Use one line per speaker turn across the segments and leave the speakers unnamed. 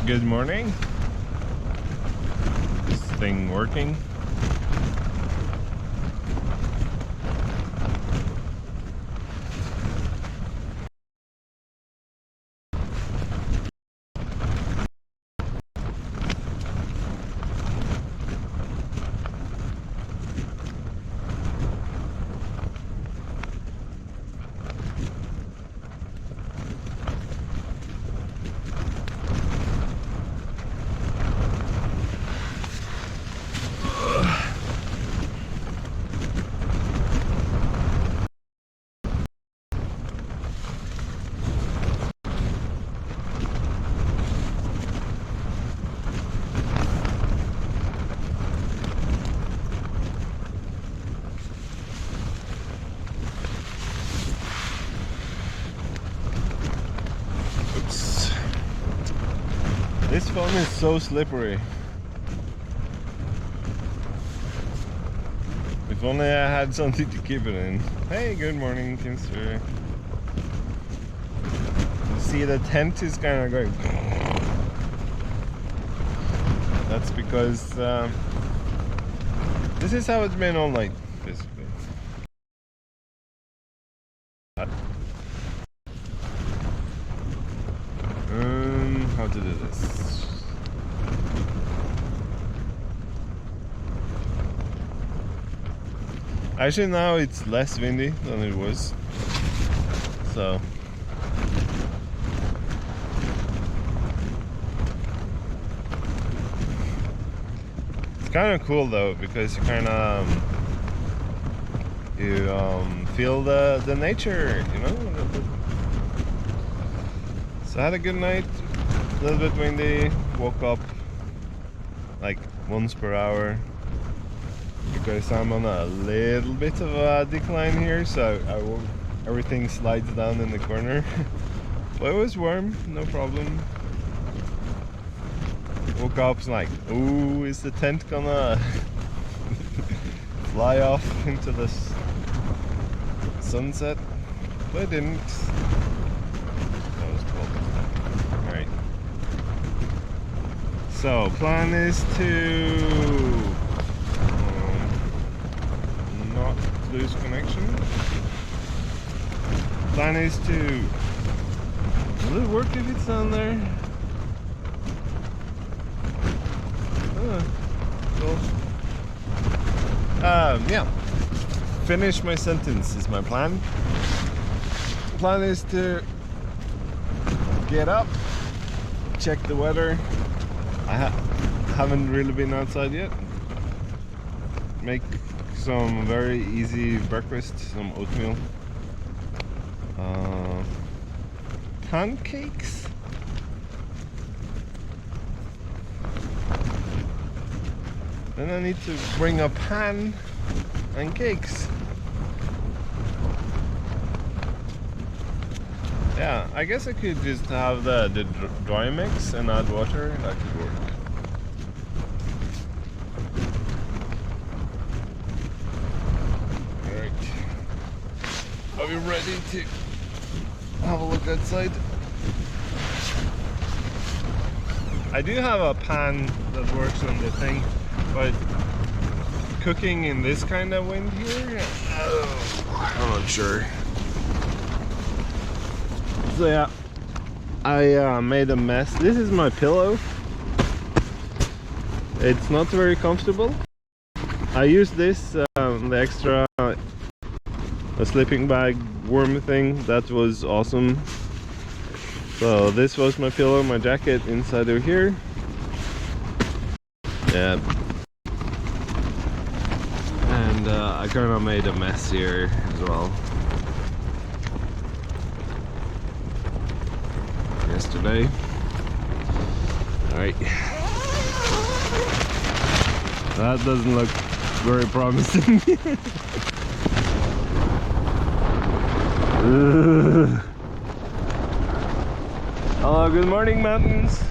Good morning. This thing working? This phone is so slippery. If only I had something to keep it in. Hey, good morning, Kimster. You see, the tent is kind of going. That's because this is how it's been all night, basically. How to do this? Actually, now it's less windy than it was, so it's kind of cool though, because you kind of feel the nature, you know. So I had a good night. A little bit windy, woke up like once per hour because I'm on a little bit of a decline here, so everything slides down in the corner. But it was warm, no problem. Woke up like, ooh, is the tent gonna fly off into the sunset? But it didn't. So, plan is to not lose connection. Plan is to... Will it work if it's down there? Cool. Yeah. Finish my sentence is my plan. Plan is to get up check the weather. I haven't really been outside yet. Make some very easy breakfast, some oatmeal. Pancakes? Then I need to bring a pan and cakes. Yeah, I guess I could just have the dry mix and add water. That could work. Alright. Are we ready to have a look outside? I do have a pan that works on the thing, but cooking in this kind of wind here, I'm not sure. So yeah, I made a mess. This is my pillow. It's not very comfortable. I used this, the extra a sleeping bag worm thing. That was awesome. So this was my pillow, my jacket inside of here. Yeah. And I kind of made a mess here as well. Yesterday. Alright. That doesn't look very promising. Hello, good morning, mountains.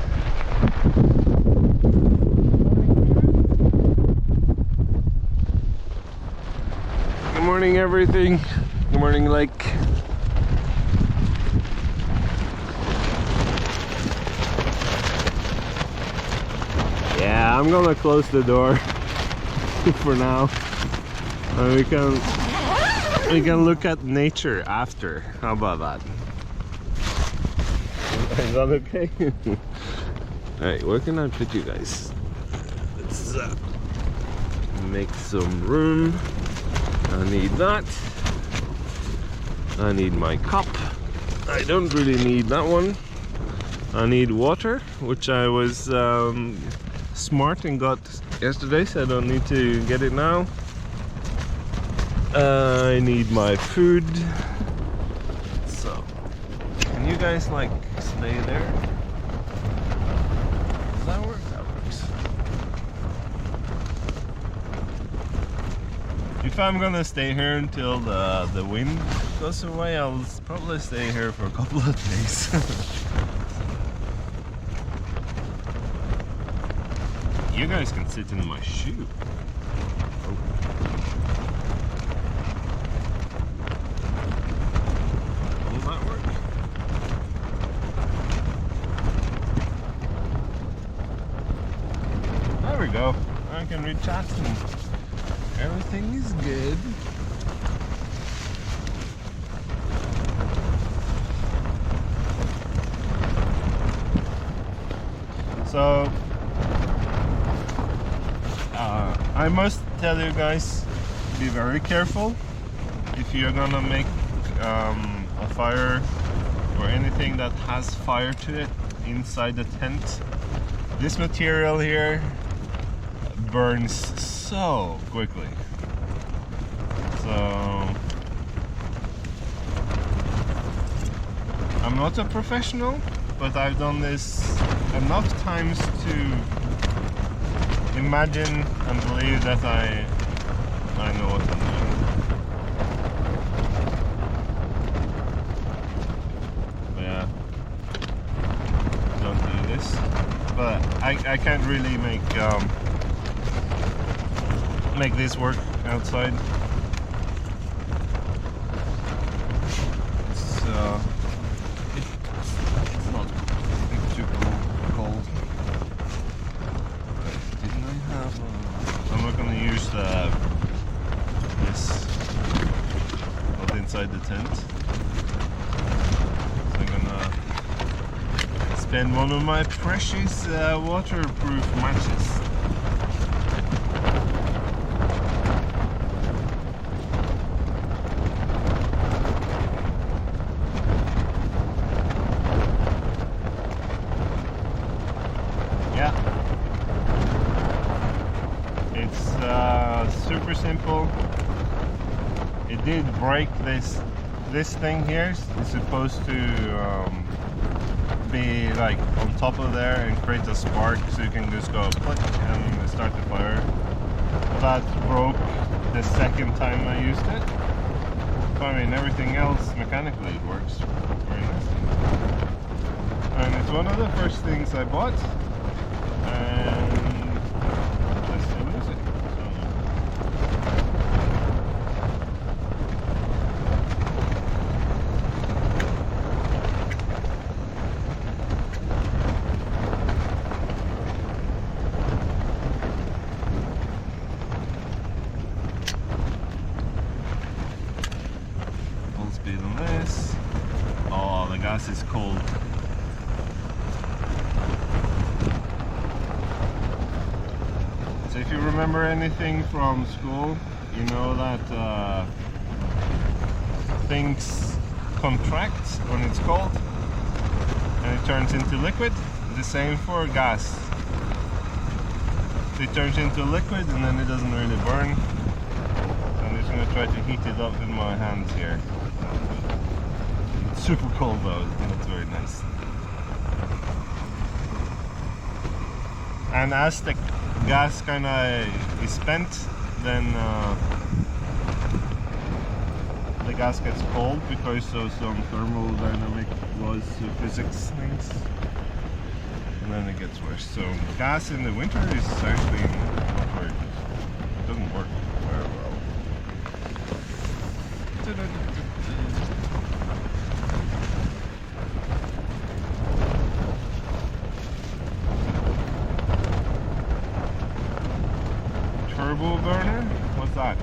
Good morning, everything. Good morning, lake. Yeah, I'm gonna close the door for now. We can look at nature after. How about that? Is that okay? Alright, where can I put you guys? Let's make some room. I need that. I need my cup. I don't really need that one. I need water, which I was smart and got yesterday, so I don't need to get it now. I need my food. So, can you guys like stay there? Does that work? That works. If I'm gonna stay here until the wind goes away, I'll probably stay here for a couple of days. You guys can sit in my shoe. Oh. Will that work? There we go. I can read chat and everything is good. So I must tell you guys, be very careful if you're gonna make a fire or anything that has fire to it inside the tent. This material here burns so quickly. So I'm not a professional, but I've done this enough times to imagine and believe that I know what I'm doing. But yeah, don't do this. But I can't really make this work outside. It's not too cold. Didn't I have? I'm not gonna use this not inside the tent. So I'm gonna spend one of my precious waterproof matches. it did break this thing here. It's supposed to be like on top of there and create a spark, so you can just go click and start the fire. That broke the second time I used it. I mean, everything else mechanically works very nicely. And it's one of the first things I bought, and I still use it. Full speed on this. Oh, the gas is cold. So if you remember anything from school, you know that things contract when it's cold and it turns into liquid. The same for gas. It turns into liquid and then it doesn't really burn. So I'm just going to try to heat it up with my hands here. It's super cold though, that's very nice. And as the gas kind of is spent, then the gas gets cold because of some thermodynamic laws of physics things, and then it gets worse. So gas in the winter is actually not very good. It doesn't work very well. Turbo burner? What's that?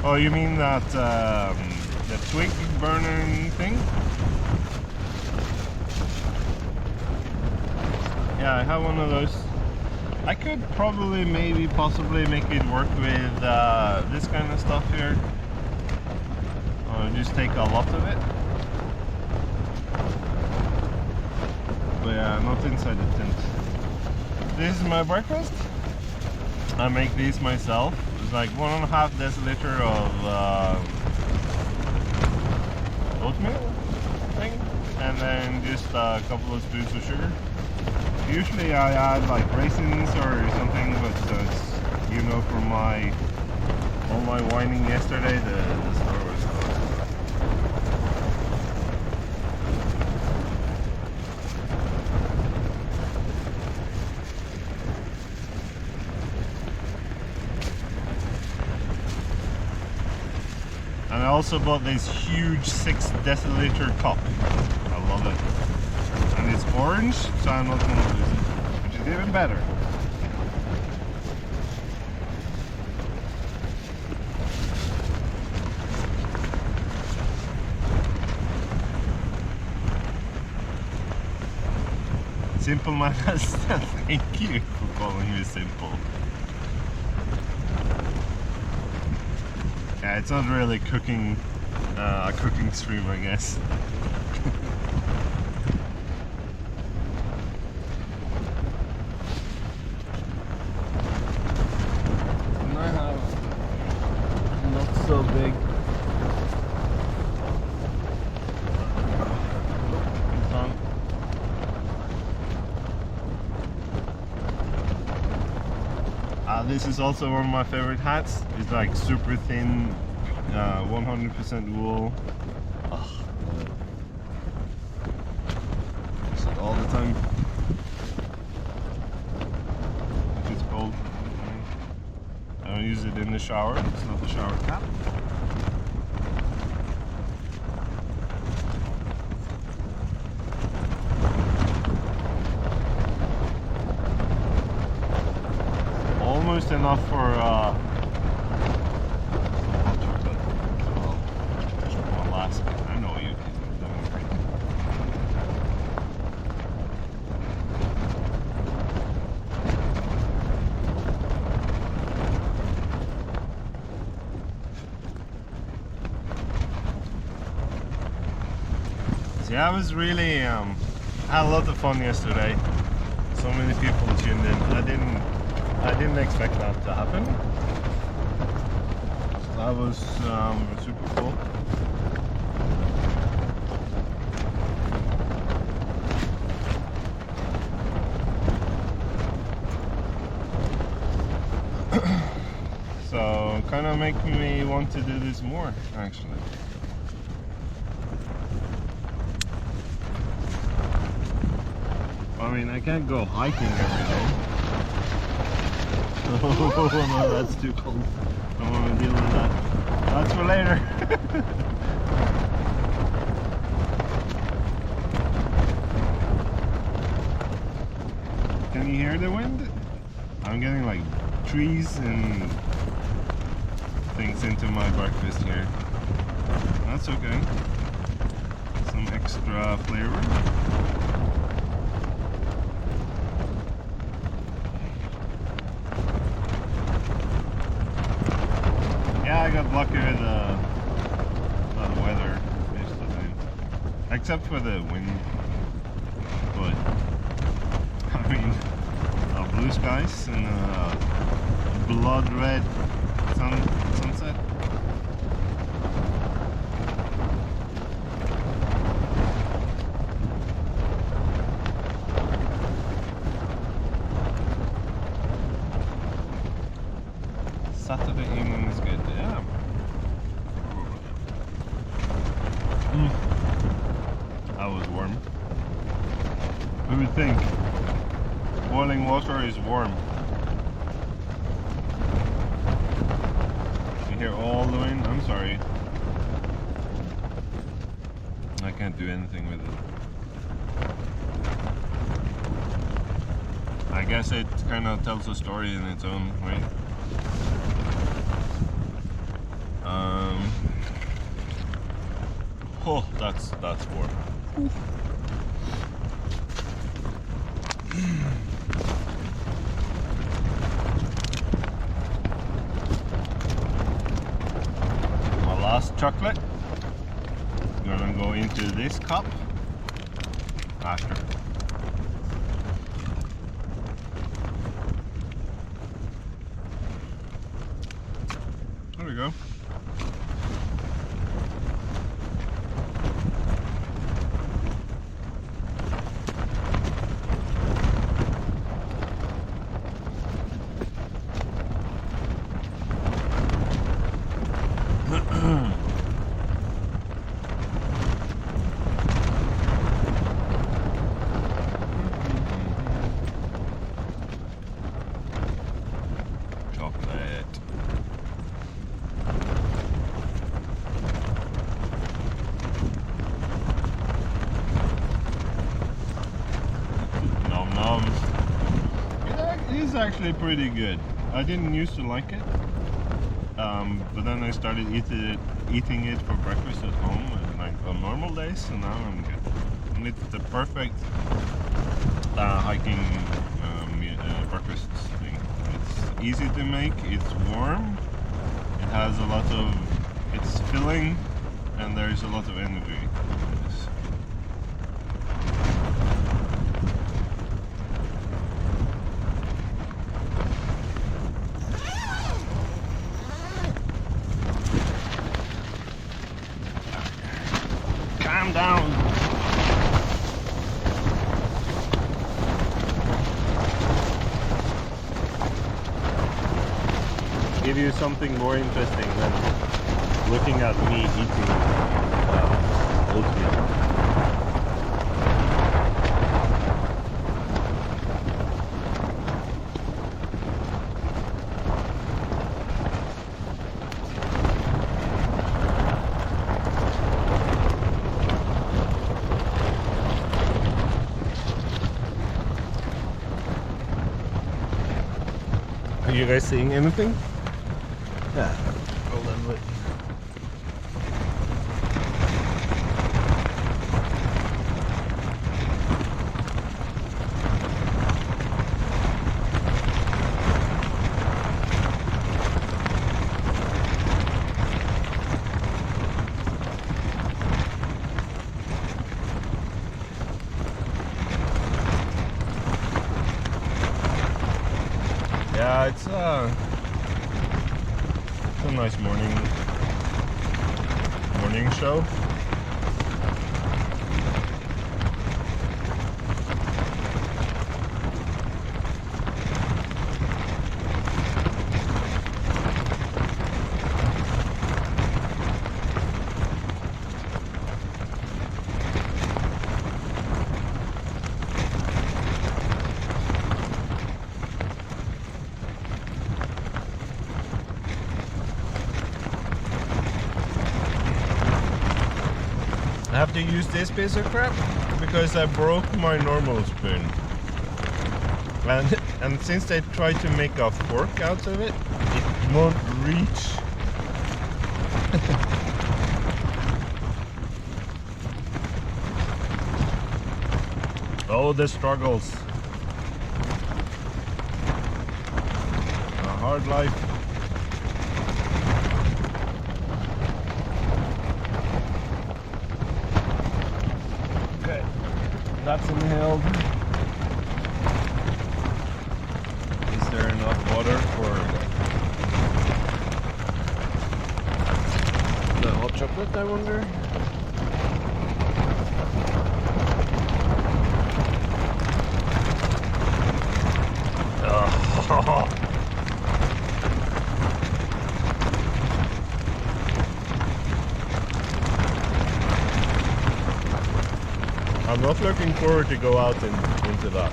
Oh, you mean that the twig burner thing? Yeah, I have one of those. I could probably, maybe, possibly make it work with this kind of stuff here. Just take a lot of it. But yeah, not inside the tent. This is my breakfast. I make these myself. It's like 1.5 deciliter of oatmeal thing, and then just a couple of spoons of sugar. Usually I add like raisins or something, but you know, from all my whining yesterday, the store was closed. And I also bought this huge 6 deciliter cup. I love it. And it's orange, so I'm not going to lose it, which is even better. Simple man, thank you for calling me simple. Yeah, it's not really cooking, a cooking stream, I guess. And I have not so big. This is also one of my favorite hats. It's like super thin, 100% wool. Oh, use it all the time. If it's cold. I don't use it in the shower. It's not a shower cap. Almost enough for hot chocolate. Well, last bit. I know you can. So yeah, I was really had a lot of fun yesterday. So many people tuned in. I didn't expect that to happen. That was super cool. So kind of make me want to do this more, actually. I mean, I can't go hiking every day. Oh no, that's too cold. Don't want to deal with that. That's for later. Can you hear the wind? I'm getting like trees and things into my breakfast here. That's okay. Some extra flavor. Yeah, I got lucky with the weather yesterday, except for the wind. But I mean, blue skies and blood red sunset. Saturday evening is good, yeah. That was warm. Who would think? Boiling water is warm. You hear all the wind? I'm sorry. I can't do anything with it. I guess it kind of tells a story in its own way. Oh, that's warm. My last chocolate. Gonna go into this cup after. There we go. It's actually pretty good. I didn't used to like it, but then I started eating it for breakfast at home, like on normal days, so now I'm good. And it's the perfect hiking breakfast thing. It's easy to make, it's warm, it has a lot of, it's filling, and there's a lot of energy. Calm down. Give you something more interesting than looking at me eating oatmeal. Are you guys seeing anything? Yeah. Hold on, wait. Yeah, it's a nice morning show. I have to use this piece of crap because I broke my normal spoon, and since they tried to make a fork out of it, it won't reach. Oh, the struggles. A hard life. That's inhaled. Is there enough water for the hot chocolate, I wonder? I'm not looking forward to go out into that.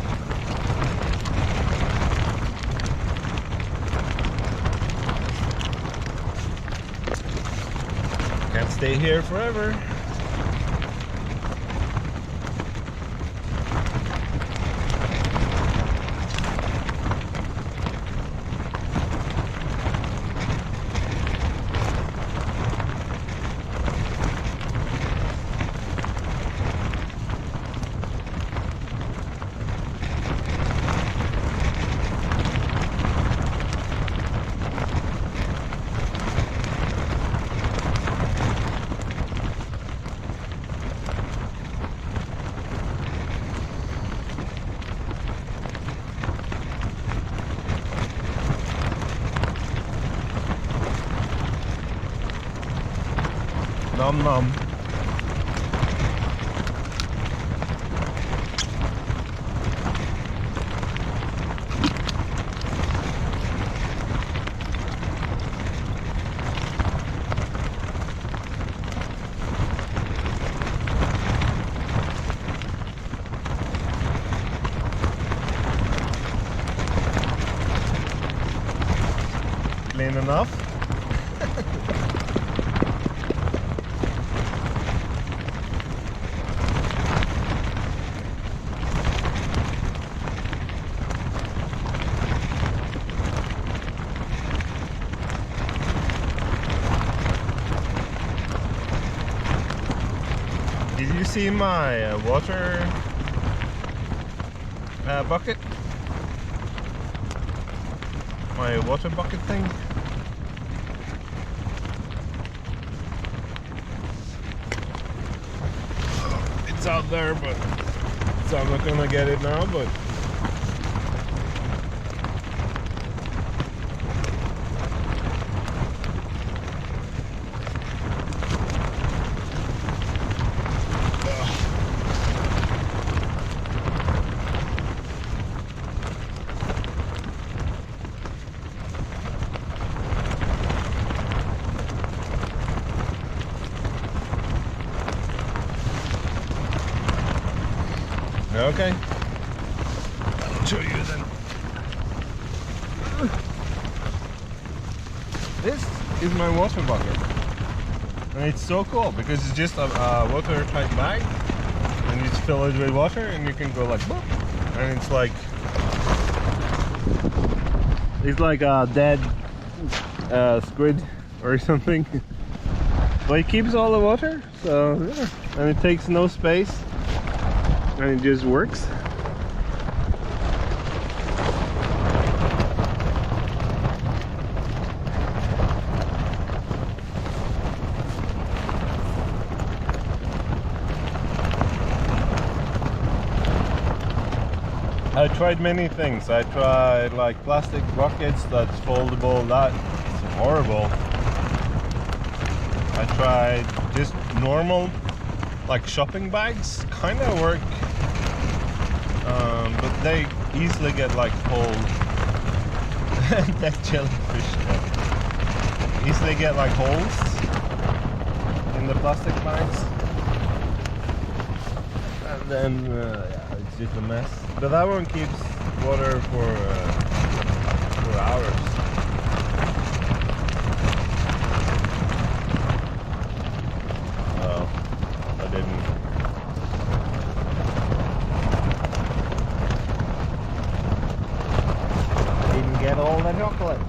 Can't stay here forever. Nom nom. Clean enough. Did you see my water bucket? My water bucket thing? It's out there, but so I'm not gonna get it now, but okay. I'll show you then. This is my water bucket, and it's so cool because it's just a watertight bag, and you just fill it with water, and you can go like, boop, and it's like a dead squid or something. But it keeps all the water, so yeah, and it takes no space. And it just works. I tried many things. I tried like plastic buckets that's foldable. That's horrible. I tried just normal, like shopping bags, kind of work, but they easily get like cold. That jellyfish easily get like holes in the plastic bags, and then yeah, it's just a mess. But that one keeps water for hours. Oh, I didn't get all the chocolate.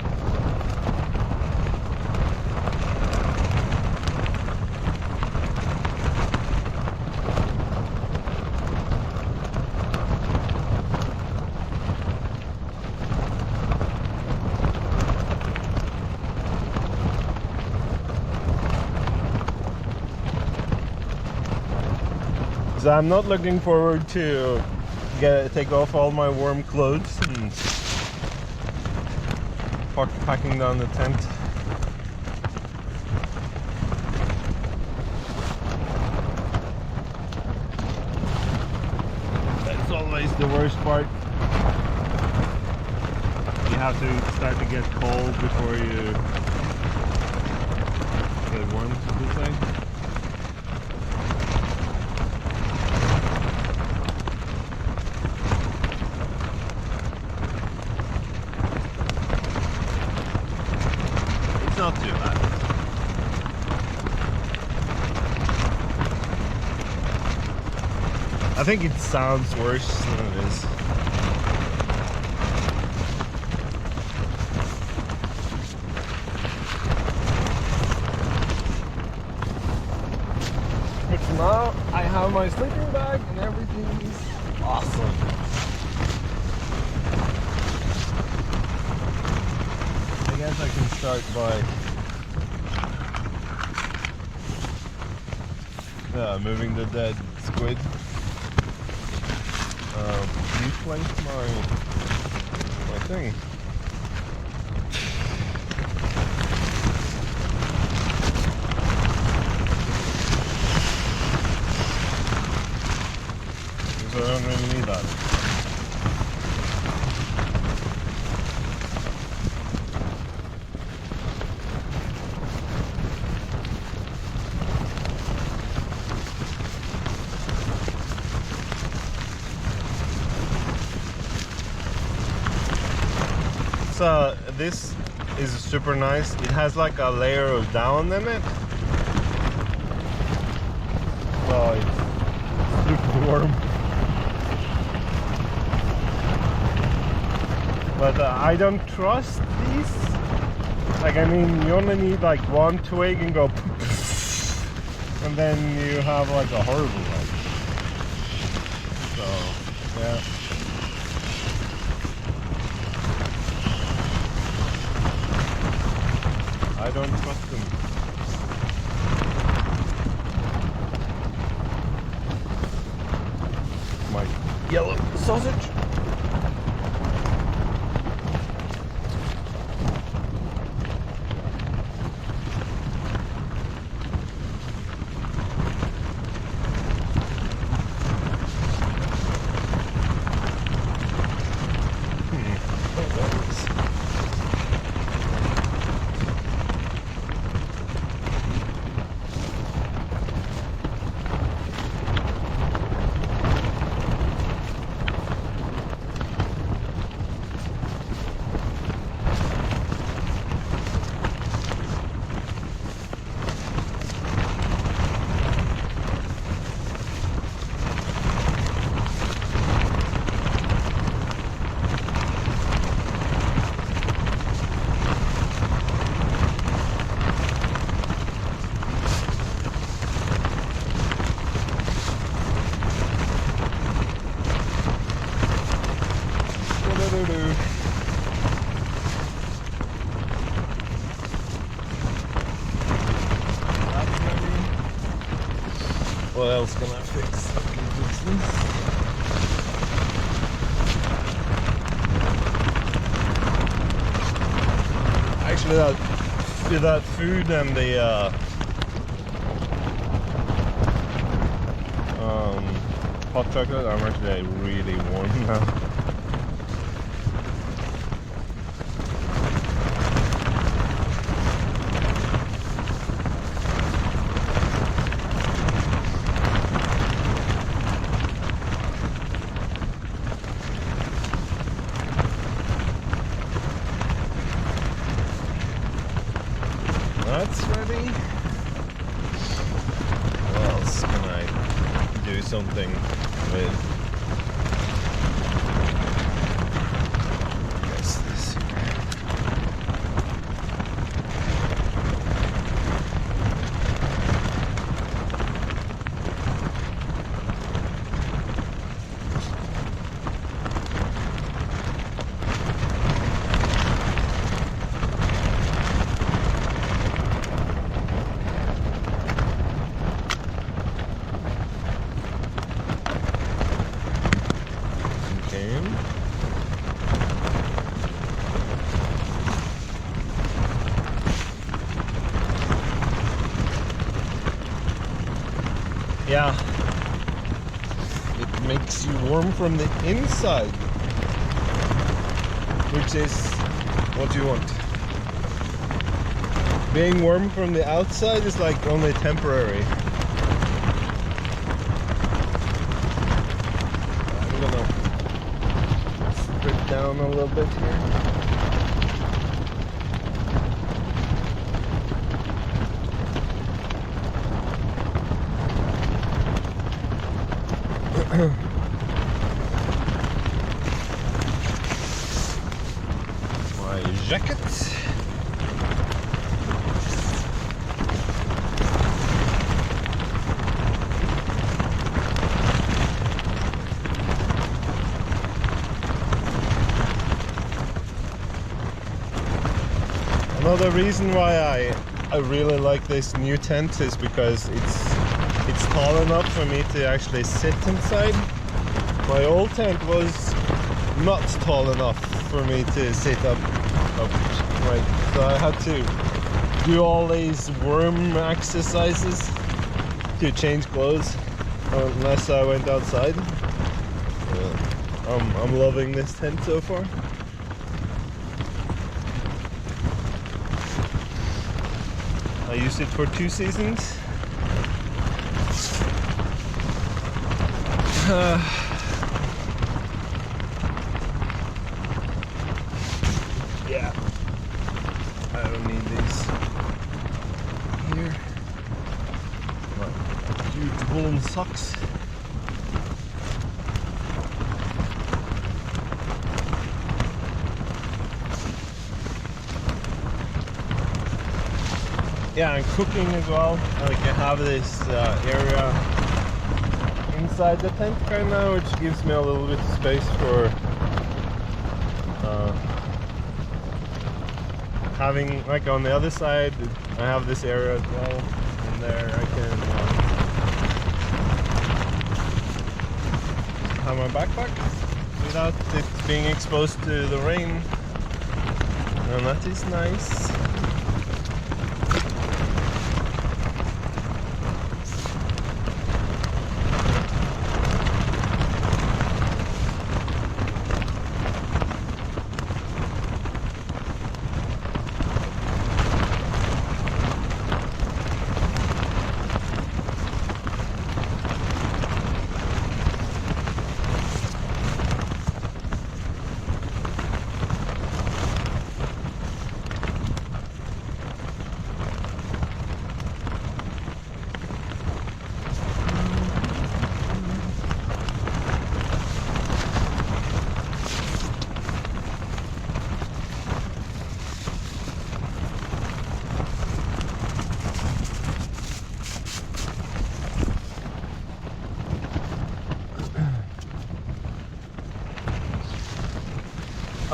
So I'm not looking forward to take off all my warm clothes and packing down the tent. That's always the worst part. You have to start to get cold before you get warm, so to say. Not too bad. I think it sounds worse than it is. But now I have my sleeping bag and everything is awesome. I guess I can start by moving the dead squid. Deflate my thing. Because I don't really need that. This is super nice. It has like a layer of down in it, so it's super warm. But I don't trust these. Like, I mean, you only need like one twig and go and then you have like a horrible one. So yeah. I don't trust them. My yellow sausage. What else can I fix? Actually, that food and the hot chocolate. I'm actually really warm now. That's ready. What else can I do something with? I guess this here. Yeah, it makes you warm from the inside, which is what you want. Being warm from the outside is like only temporary. I'm gonna strip down a little bit here. My jacket. Another reason why I really like this new tent is because it's tall enough for me to actually sit inside. My old tent was not tall enough for me to sit upright, so I had to do all these worm exercises to change clothes unless I went outside. I'm loving this tent so far. I used it for 2 seasons. Yeah, I don't need these here. My huge woolen socks. Yeah, and cooking as well. Like I have this area inside the tent right now, which gives me a little bit of space for having, like on the other side, I have this area as well, and there I can have my backpack without it being exposed to the rain, and that is nice.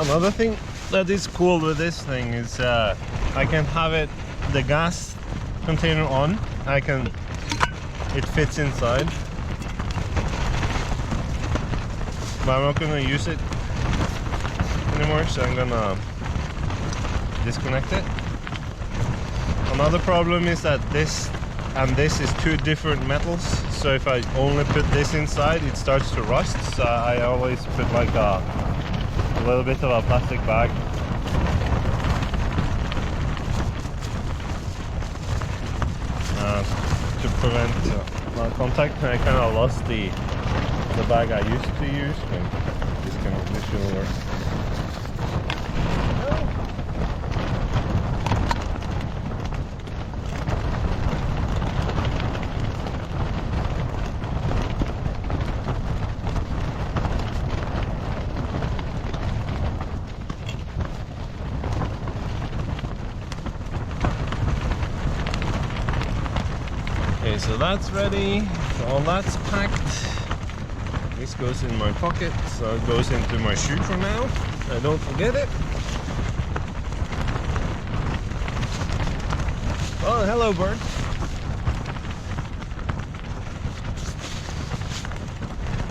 Another thing that is cool with this thing is I can have the gas container on. It fits inside, but I'm not gonna use it anymore, so I'm gonna disconnect it. Another problem is that this and this is two different metals, so if I only put this inside it starts to rust, so I always put like a little bit of a plastic bag. To prevent contact. I kind of lost the bag I used to use, but this will work. Okay, so that's ready, so all that's packed. This goes in my pocket, so it goes into my shoe for now. I don't forget it. Oh, hello bird.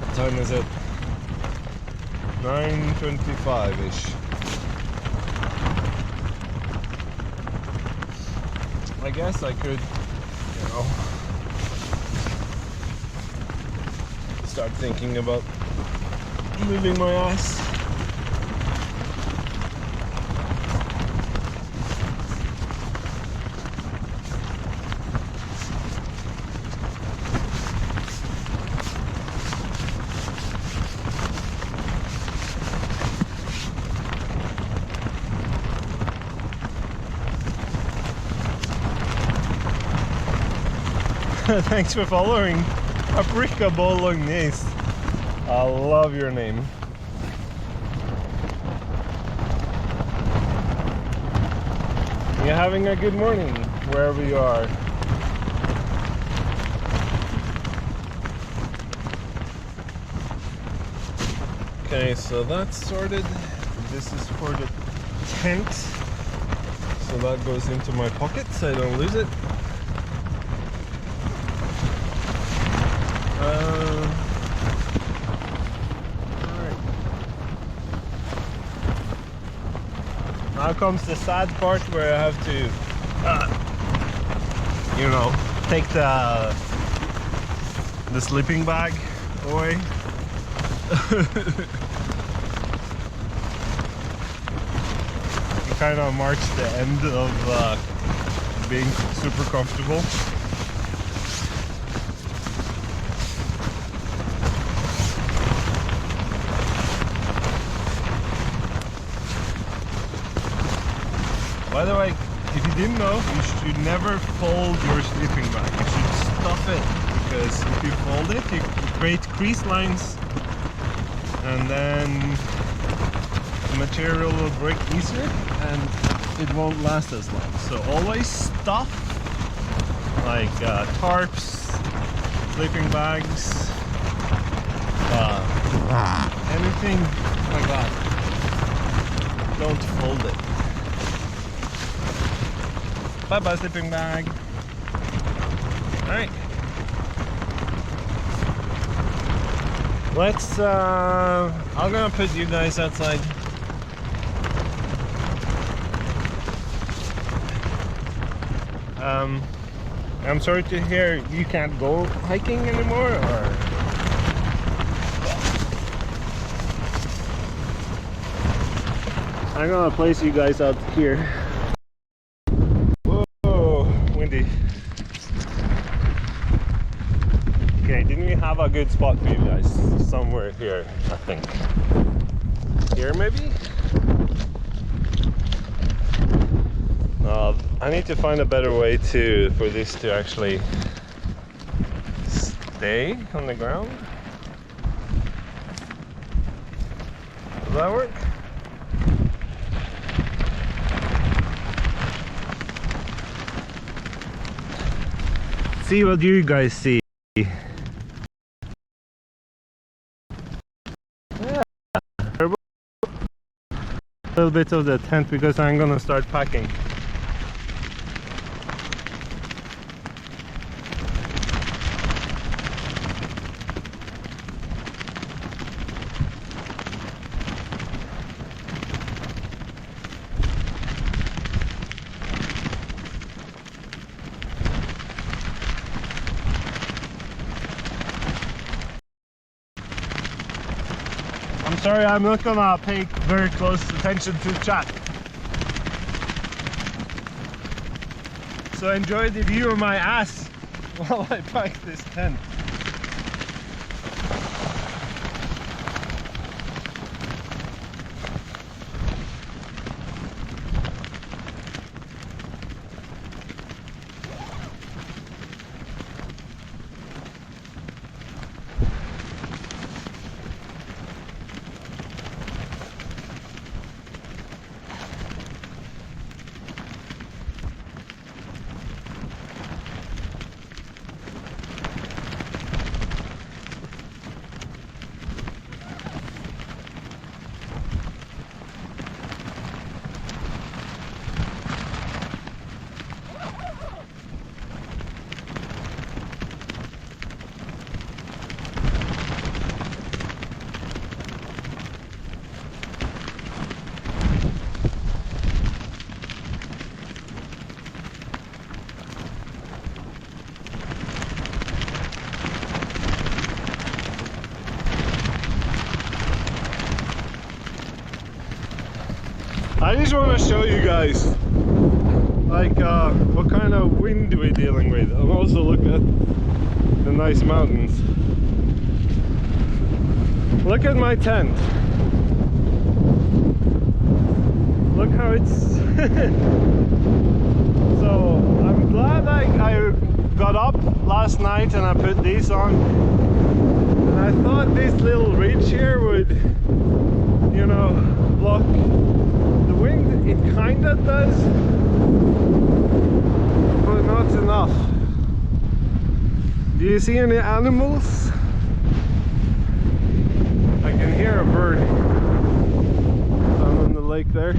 What time is it? 9:25-ish. I guess I could, you know, start thinking about moving my ass. Thanks for following. Paprika Bolognese. I love your name. You're having a good morning wherever you are. Okay, so that's sorted. This is for the tent. So that goes into my pocket so I don't lose it. Now comes the sad part where I have to, you know, take the sleeping bag away. It kind of marks the end of being super comfortable. By the way, if you didn't know, you should never fold your sleeping bag. You should stuff it, because if you fold it, you create crease lines, and then the material will break easier, and it won't last as long. So always stuff, like tarps, sleeping bags, anything like that. Don't fold it. Bye bye sleeping bag. Alright. Let's I'm gonna put you guys outside. I'm sorry to hear you can't go hiking anymore, or I'm gonna place you guys out here. Okay, didn't we have a good spot for you guys? Somewhere here, I think. Here maybe? I need to find a better way for this to actually stay on the ground. Does that work? See what you guys see. Yeah. A little bit of the tent because I'm gonna start packing. Sorry, I'm not gonna pay very close attention to chat. So enjoy the view of my ass while I pack this tent. I just want to show you guys like what kind of wind we're dealing with, and also look at the nice mountains. Look at my tent. Look how it's so I'm glad I got up last night and I put these on, and I thought this little ridge here would, you know, block the wind. It kinda does, but not enough. Do you see any animals? I can hear a bird down on the lake there.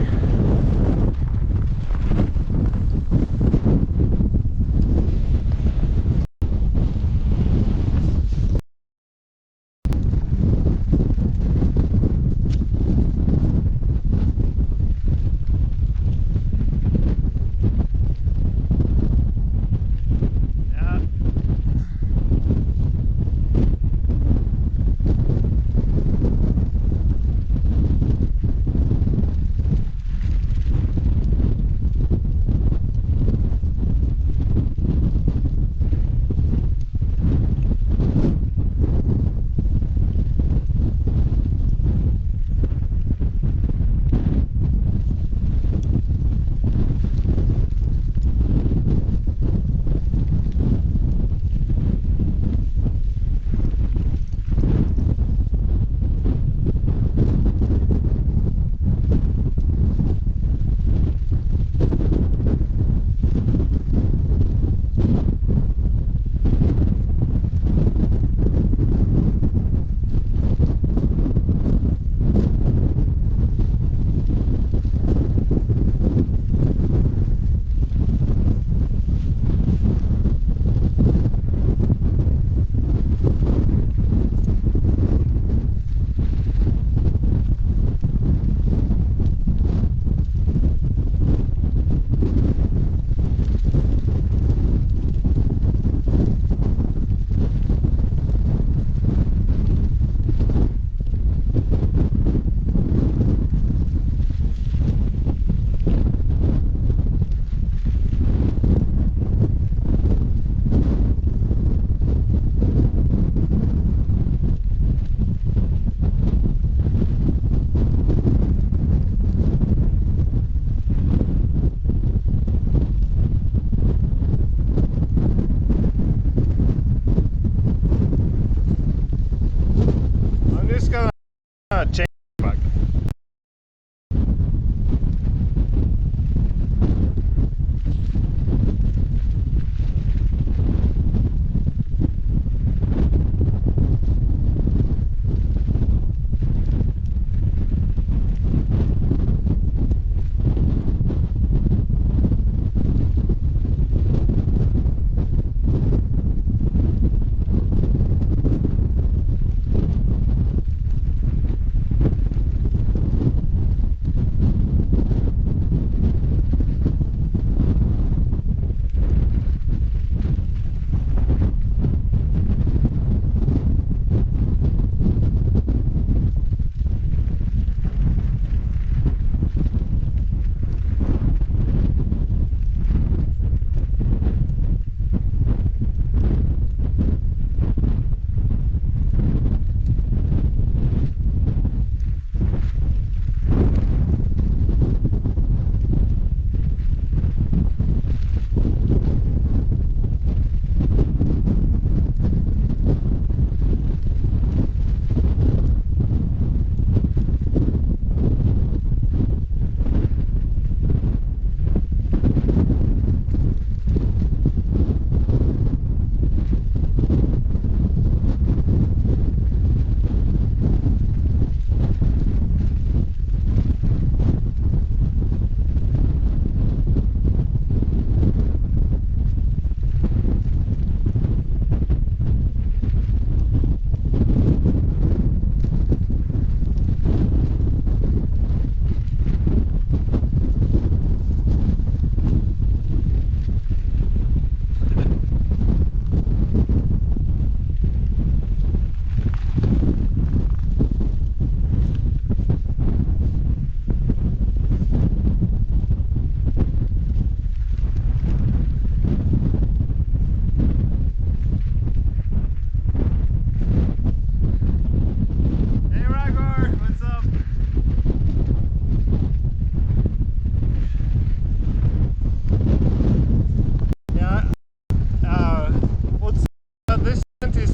Change back.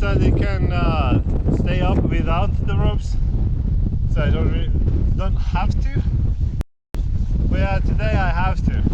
that it can stay up without the ropes, so I don't have to. But yeah, today I have to.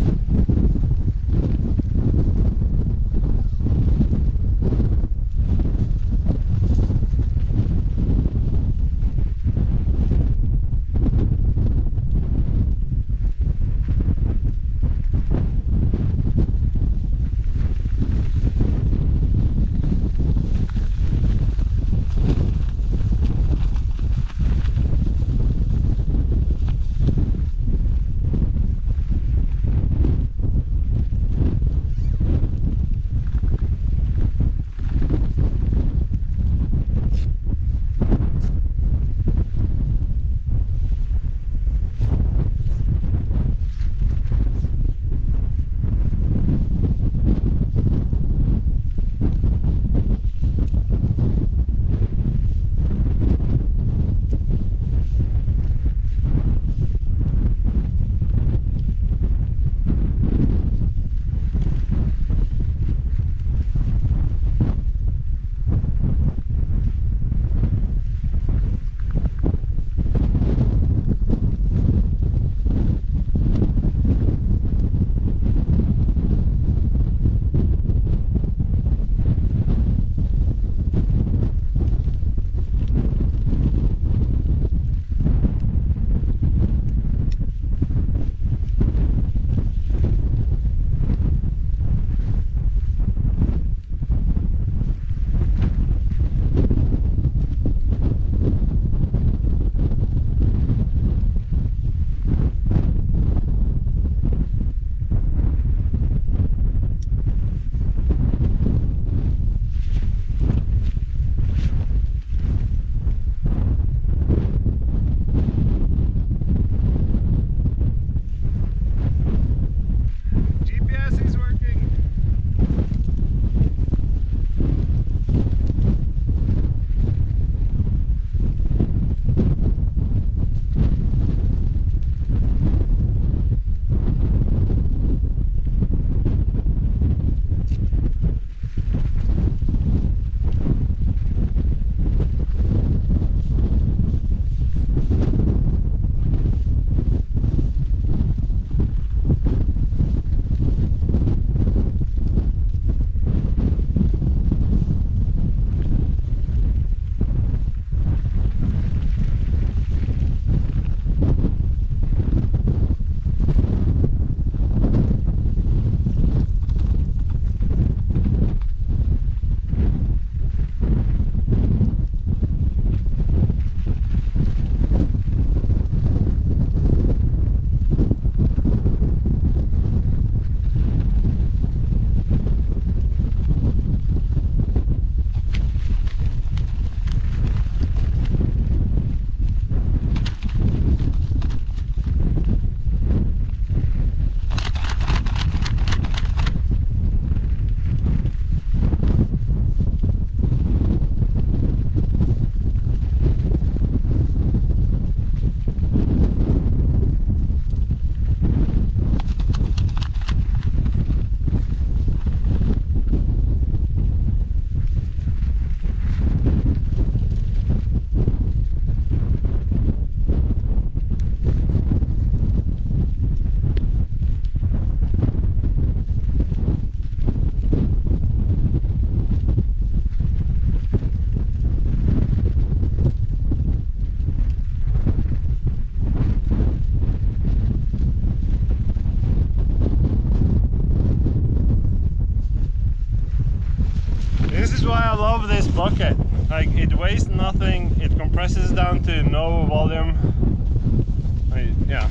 bucket. Like, it weighs nothing, it compresses down to no volume. Yeah.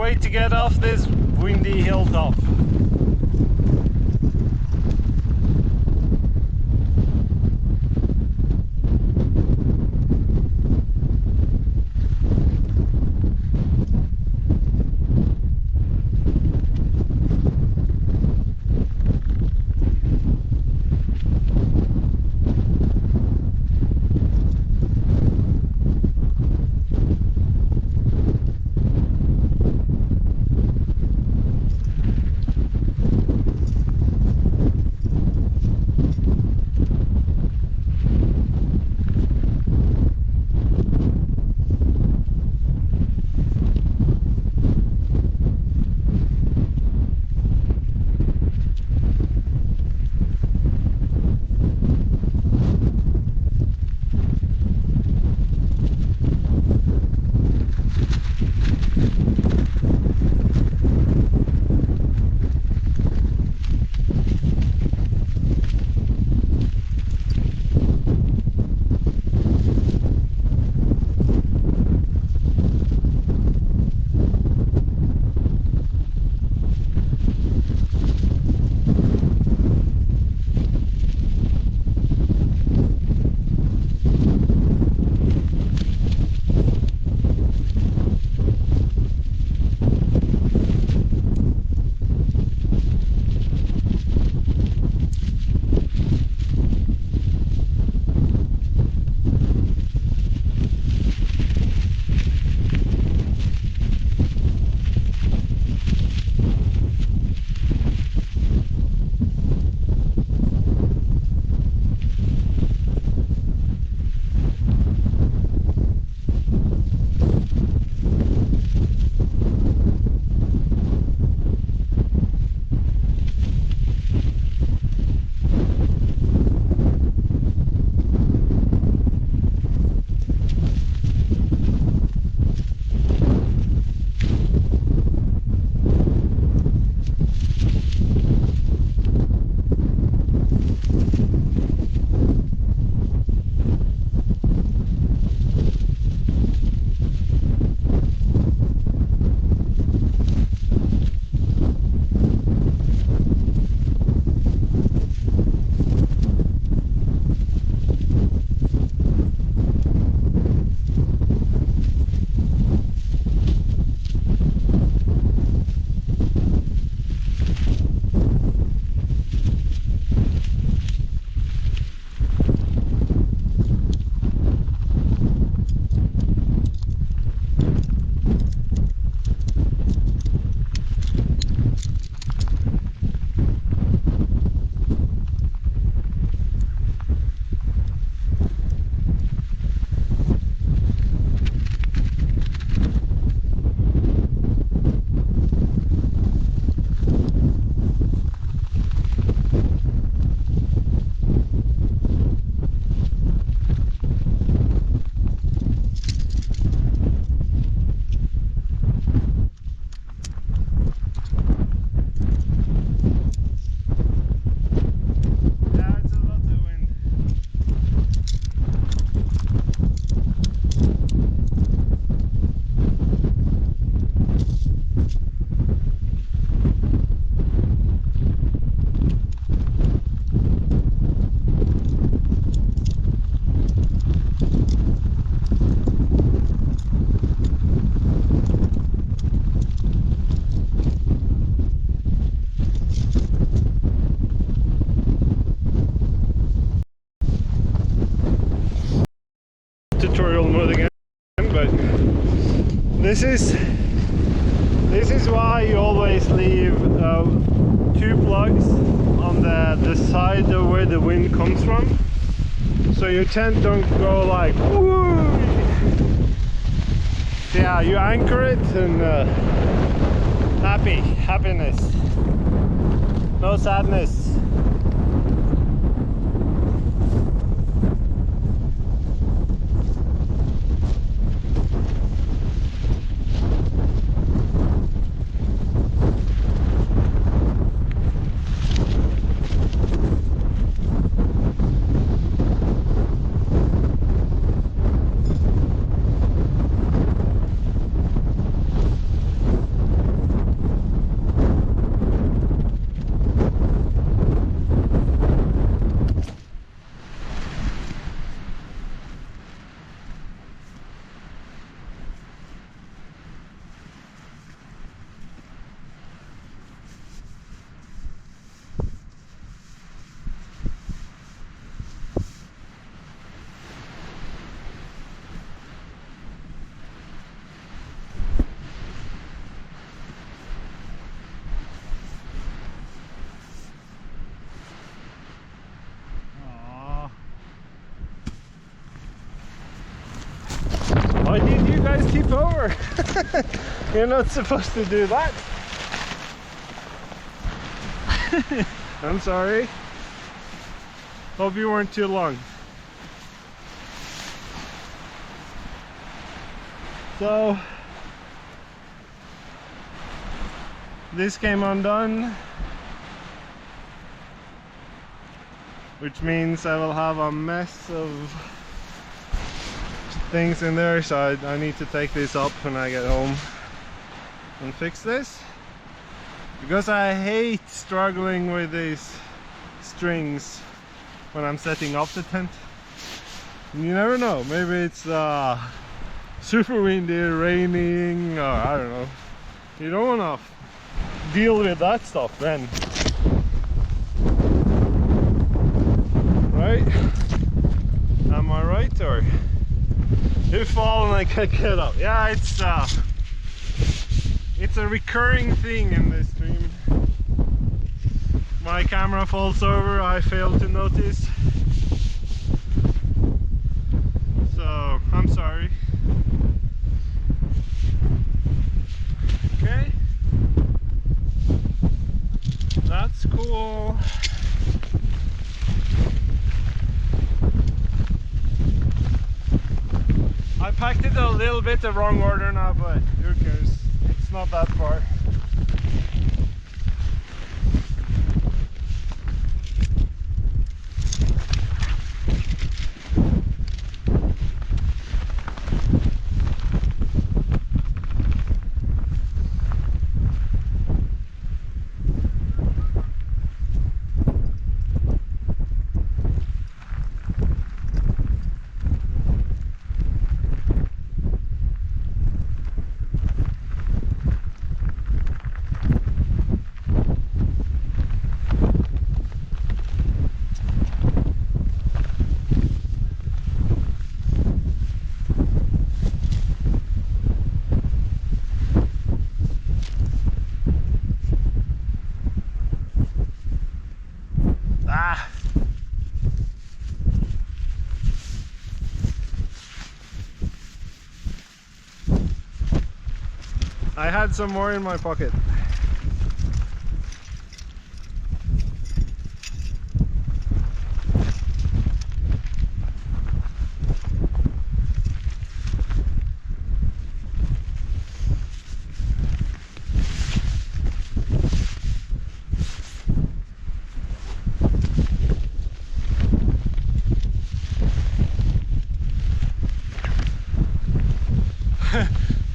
wait to get off this windy hilltop. Tutorial mode again, but this is why you always leave 2 plugs on the side of where the wind comes from, so your tent don't go like woo. So yeah, you anchor it and happiness, no sadness. Why did you guys tip over? You're not supposed to do that. I'm sorry. Hope you weren't too long. So this came undone, which means I will have a mess of things in there, so I need to take this up when I get home and fix this, because I hate struggling with these strings when I'm setting up the tent. And you never know, maybe it's super windy, raining, or I don't know. You don't want to deal with that stuff then, right? Am I right, or you fall and I can't get up? Yeah, it's a recurring thing in this stream. My camera falls over, I fail to notice, so I'm sorry. Okay, that's cool. I packed it a little bit the wrong order now, but who cares? It's not that far. I had some more in my pocket.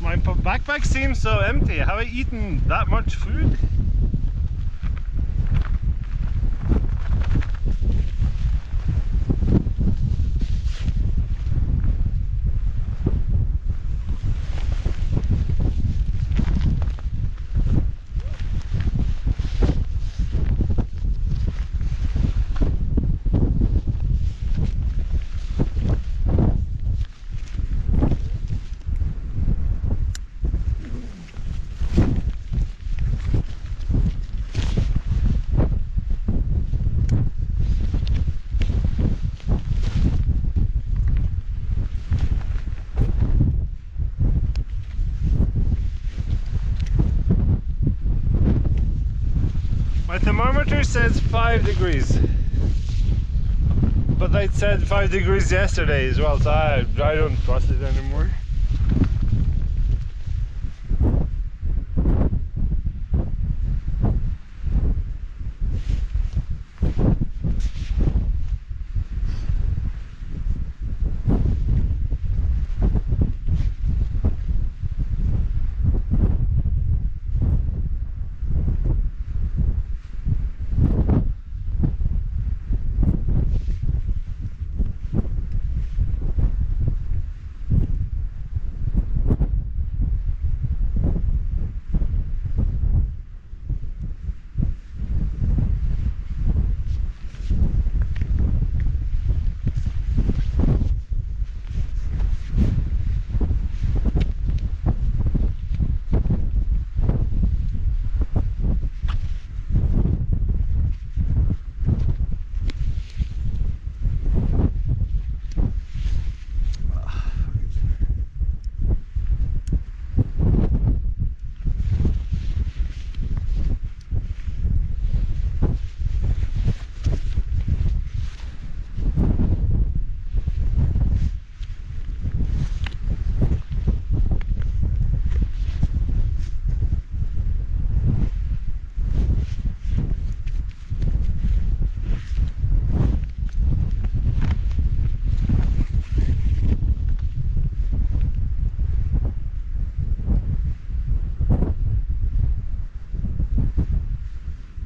My backpack seems so empty. Have I eaten that much food? My thermometer says 5 degrees, but it said 5 degrees yesterday as well, so I don't trust it anymore.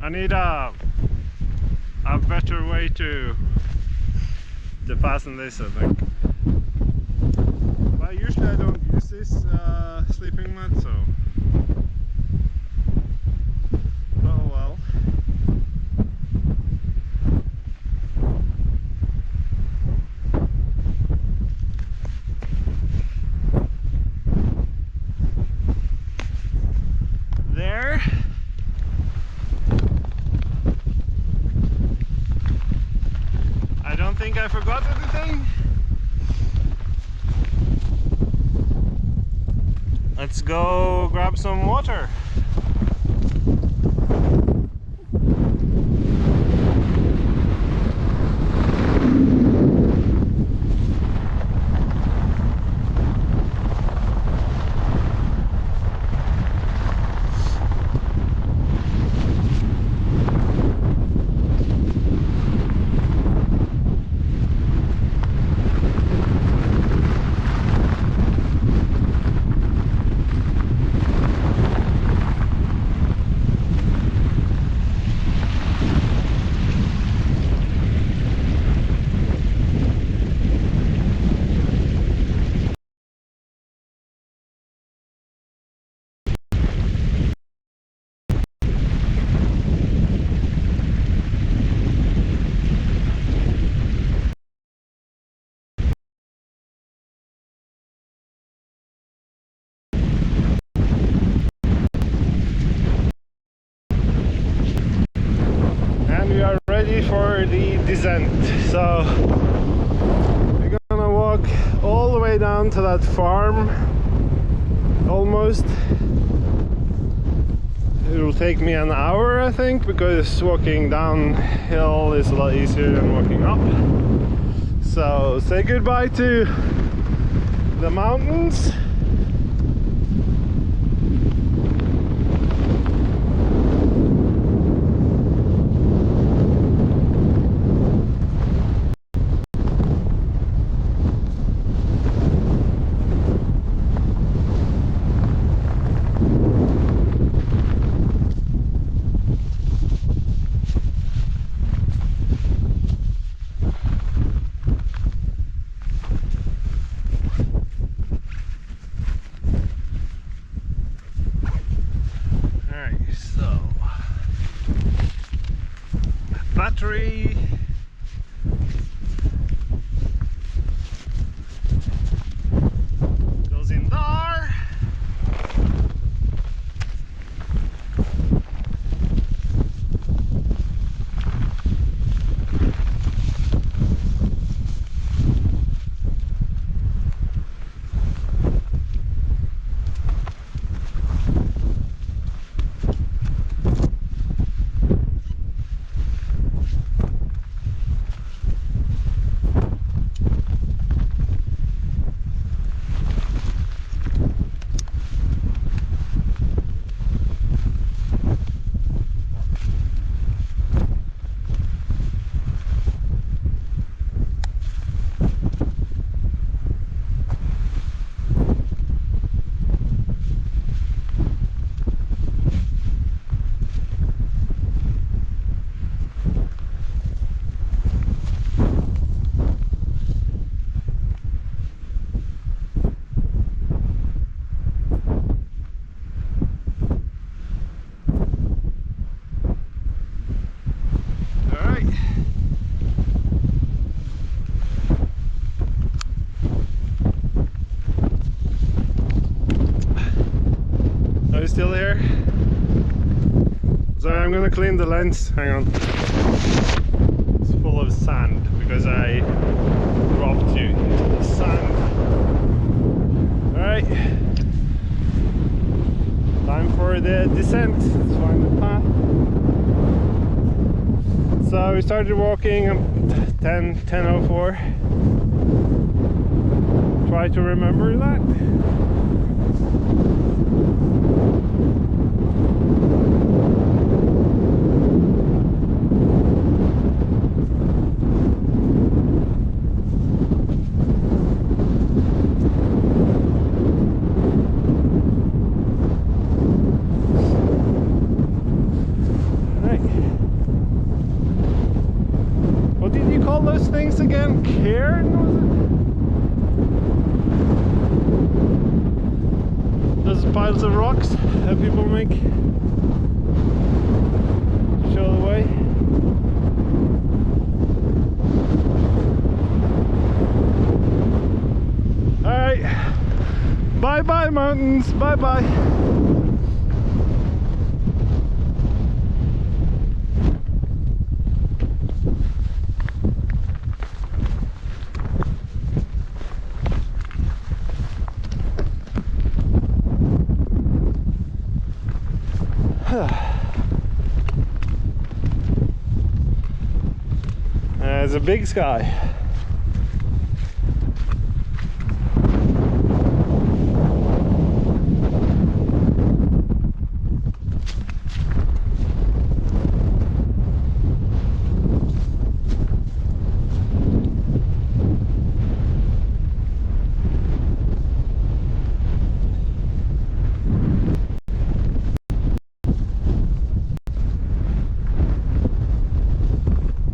I need a better way to fasten this, I think. But usually I don't use this sleeping mat, so oh well. There. I don't think I forgot anything. Let's go grab some water. We are ready for the descent, so we're gonna walk all the way down to that farm, almost. It will take me an hour, I think, because walking downhill is a lot easier than walking up. So say goodbye to the mountains. Battery. Goes in there. Still here. Sorry, I'm gonna clean the lens. Hang on. It's full of sand because I dropped you into the sand. Alright. Time for the descent. Let's find the path. So we started walking at 10:04. Try to remember that. Right. piles of rocks that people make. Show the way. Alright. Bye bye mountains. Bye bye. There's a big sky.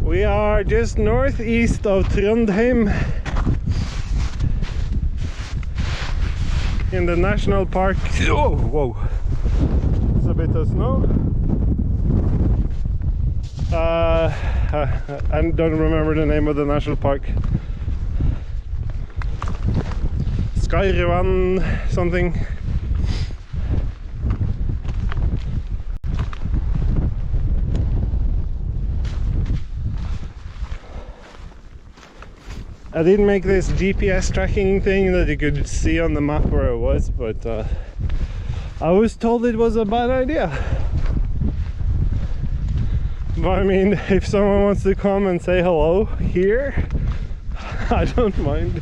We are just northeast of Trondheim in the national park. Oh, whoa! It's a bit of snow. I don't remember the name of the national park. Skyrivan something. I didn't make this GPS tracking thing that you could see on the map where it was, but I was told it was a bad idea. But I mean, if someone wants to come and say hello here, I don't mind.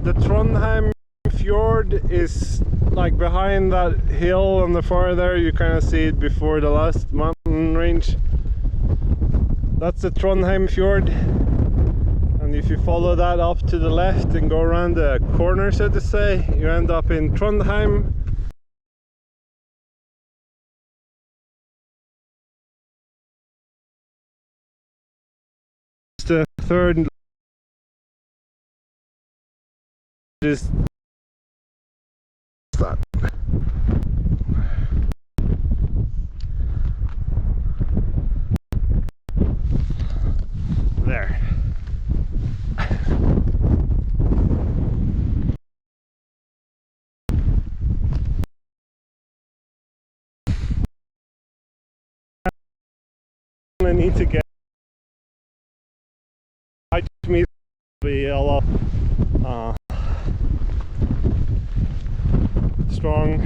The Trondheim fjord is like behind that hill on the far there. You kind of see it before the last mountain range. That's the Trondheim fjord, and if you follow that up to the left and go around the corner, so to say, you end up in Trondheim. It's the third is that. There. I need to get. I just meet be a lot strong.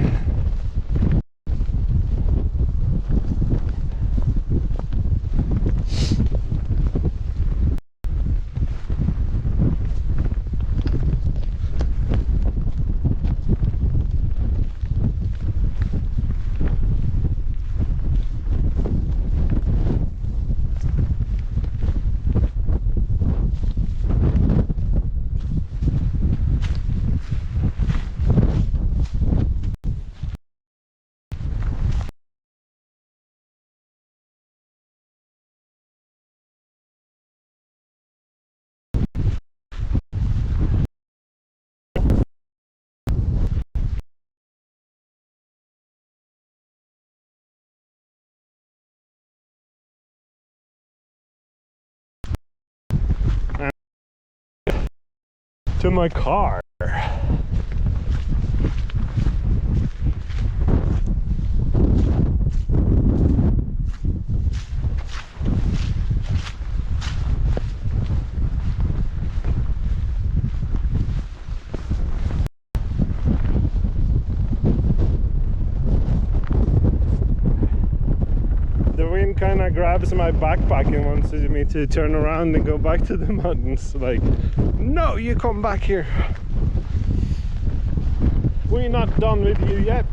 To my car. The wind kind of grabs my backpack and wants me to turn around and go back to the mountains. Like, no, you come back here. We're not done with you yet.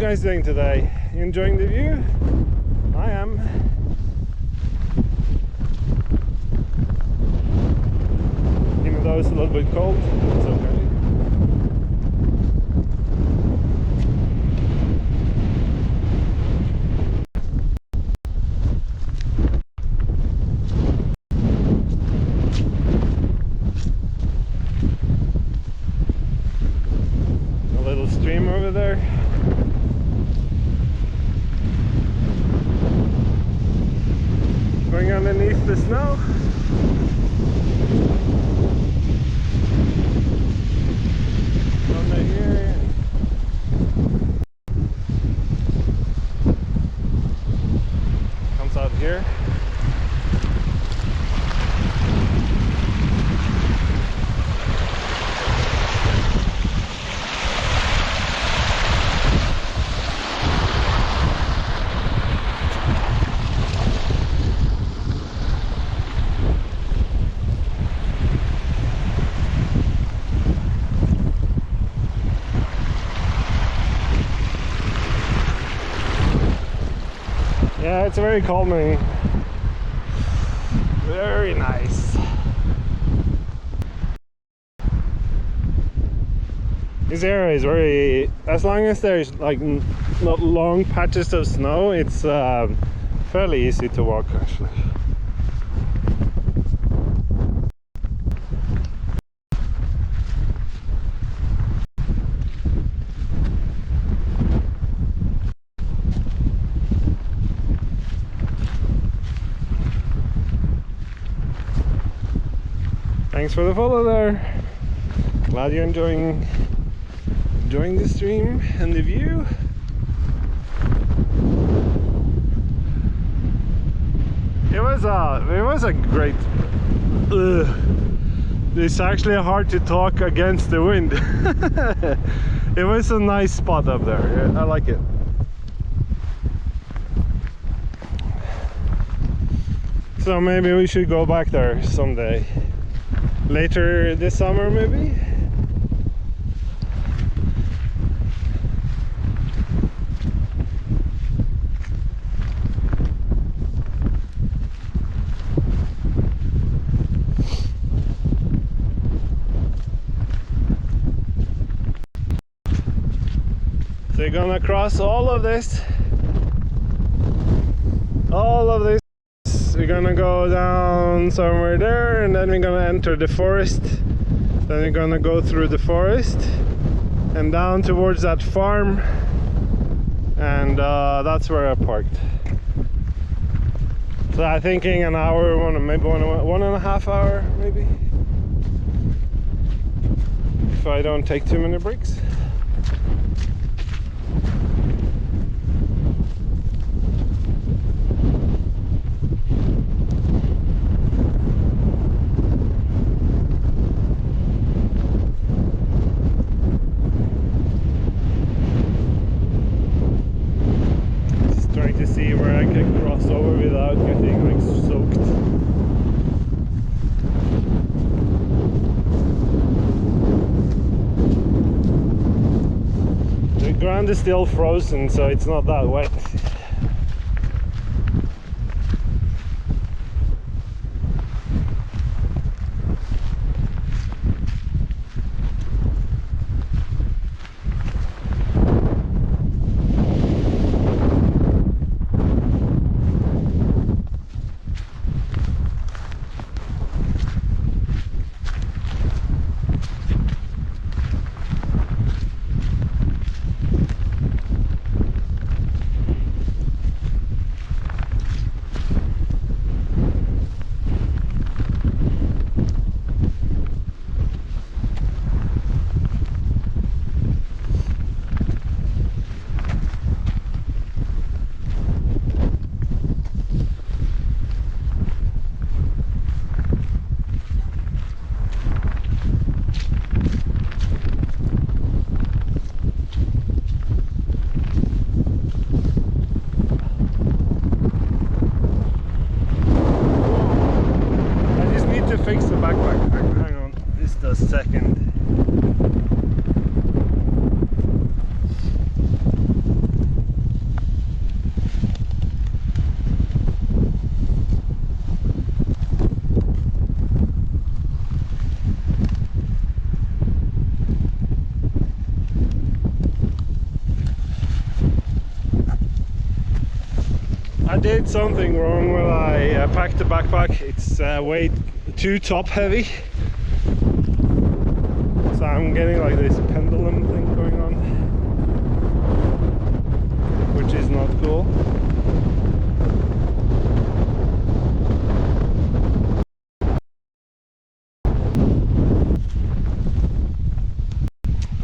guys doing today? Enjoying the view? I am. Even though it's a little bit cold, it's okay. A little stream over there. Going underneath the snow. Under here. Comes out here. Yeah, it's very calming. Very nice. This area is very, as long as there's like not long patches of snow, it's fairly easy to walk actually. Thanks for the follow there. Glad you're enjoying the stream and the view. It was a great. It's actually hard to talk against the wind. It was a nice spot up there. I like it. So maybe we should go back there someday. Later this summer maybe? So you're gonna cross all of this. We're gonna go down somewhere there, and then we're gonna enter the forest. Then we're gonna go through the forest and down towards that farm, and that's where I parked. So I'm thinking an hour, maybe one and a half hour, maybe, if I don't take too many breaks. To see where I can cross over without getting like soaked. The ground is still frozen, so it's not that wet. Fix the backpack. Hang on, just a second.
did something wrong when I packed the backpack. It's way too top heavy, so I'm getting like this pendulum thing going on, which is not cool.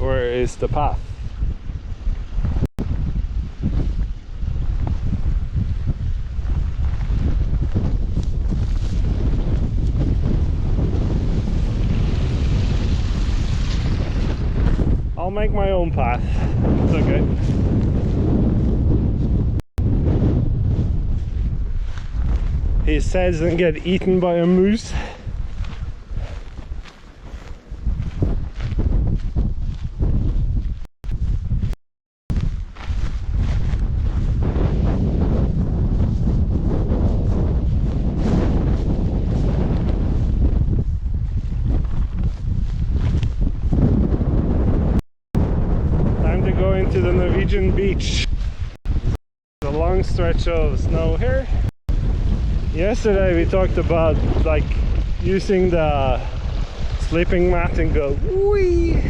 Where is the path? I'll make my own path. It's okay. He says and get eaten by a moose. To the Norwegian beach. There's a long stretch of snow here. Yesterday we talked about like using the sleeping mat and go wee,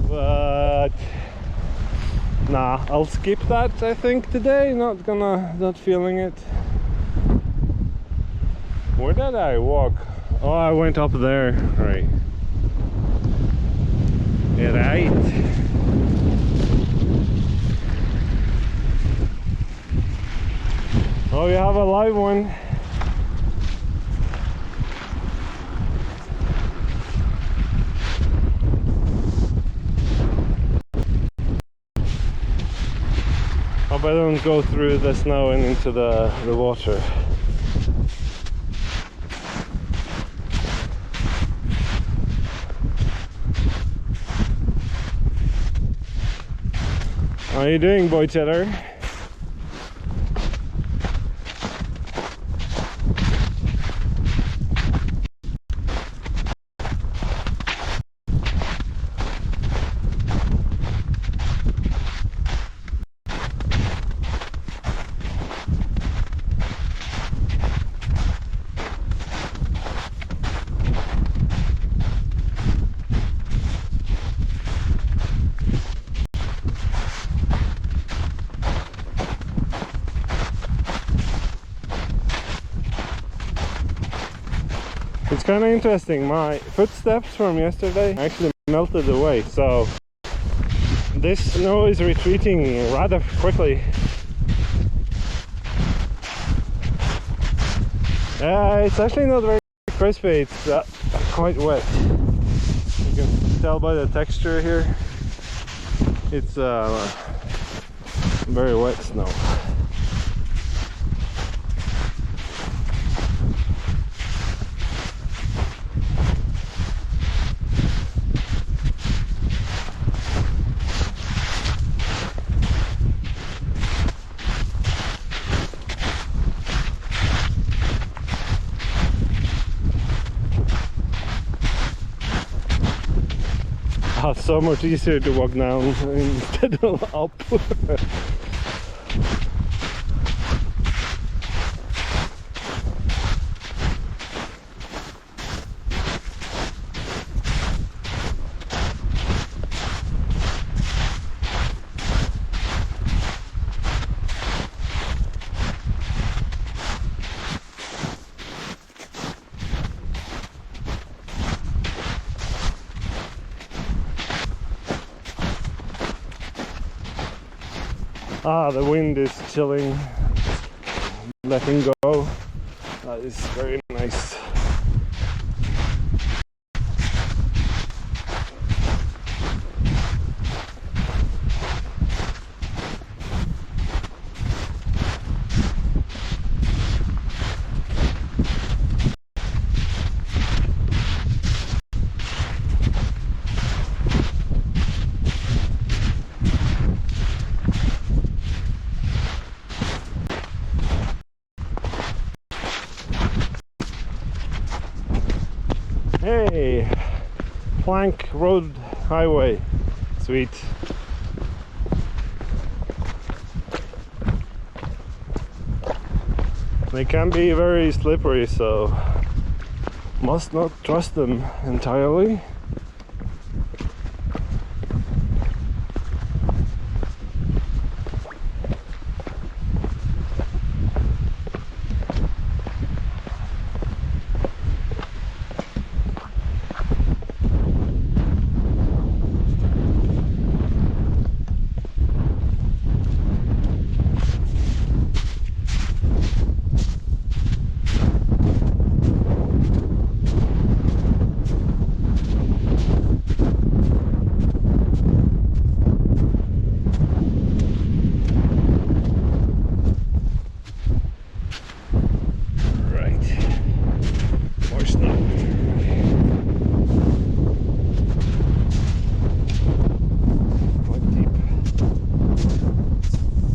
but nah, I'll skip that. I think today, not feeling it. Where did I walk? Oh, I went up there. Right. Right. Oh, you have a live one. Hope I don't go through the snow and into the water. How are you doing, boy cheddar? It's kind of interesting, my footsteps from yesterday actually melted away, so this snow is retreating rather quickly. It's actually not very crispy, it's quite wet. You can tell by the texture here, it's very wet snow. So much easier to walk down instead of up. Ah, the wind is chilling, letting go. That is very nice. Hey, Plank Road Highway, sweet. They can be very slippery, so must not trust them entirely.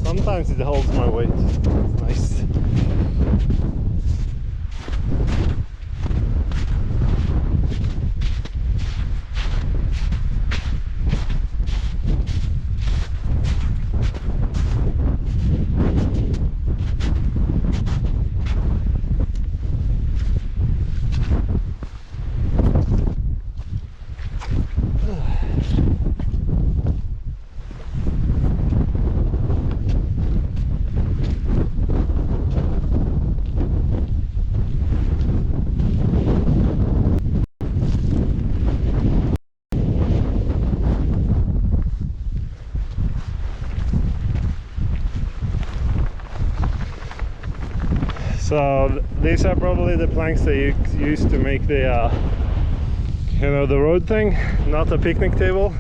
Sometimes it holds my weight. It's nice. So these are probably the planks that you use to make the, you know, the road thing, not a picnic table.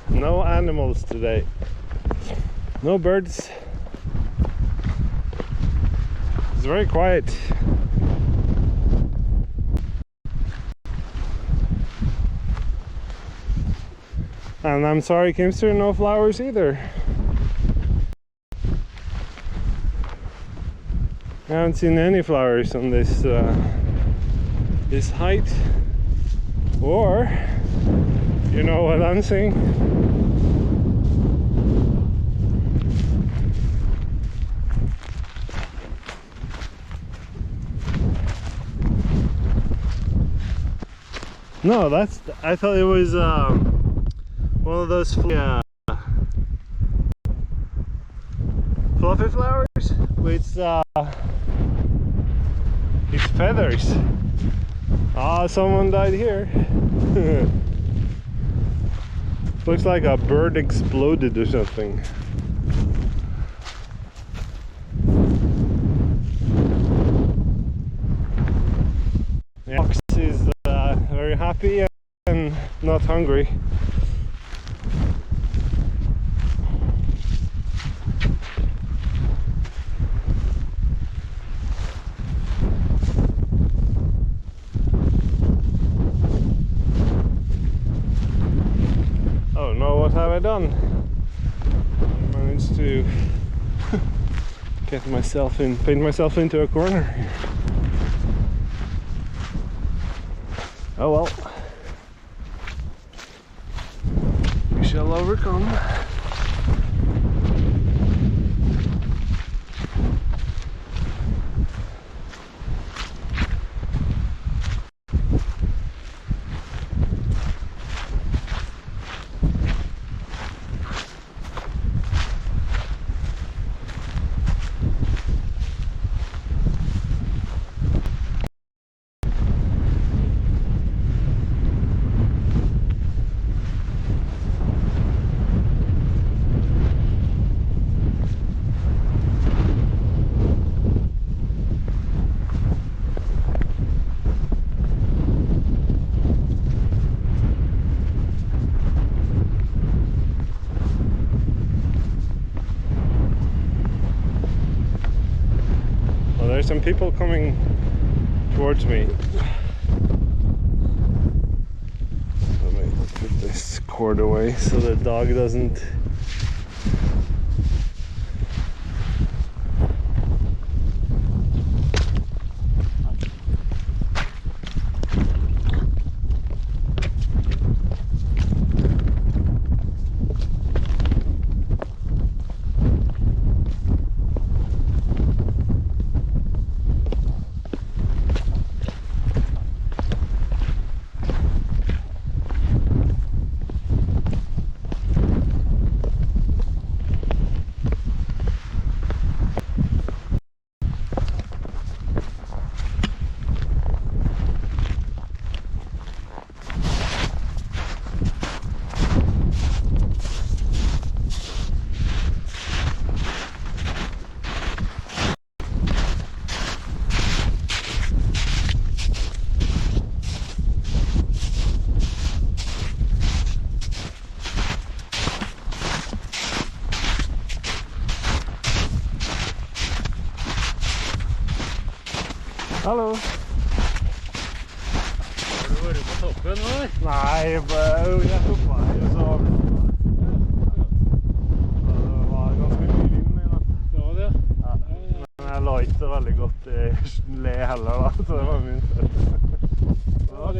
No animals today. No birds. It's very quiet. And I'm sorry, Kimster, no flowers either. I haven't seen any flowers on this this height. Or, you know what I'm saying? No, that's, I thought it was one of those fluffy flowers with its feathers. Ah, someone died here. Looks like a bird exploded or something. The ox is very happy and not hungry. Oh no, what have I done? I managed to paint myself into a corner here. Oh well, we shall overcome. there's some people coming towards me. Let me put this cord away so the dog doesn't. Hallo.
Har du vært på toppen nå?
Nei, jeg hoppa her og så det var ganske mye vind i natt.
Det var det?
Ja. Men jeg la ikke så veldig godt i le heller da, så det var min feil.
Det var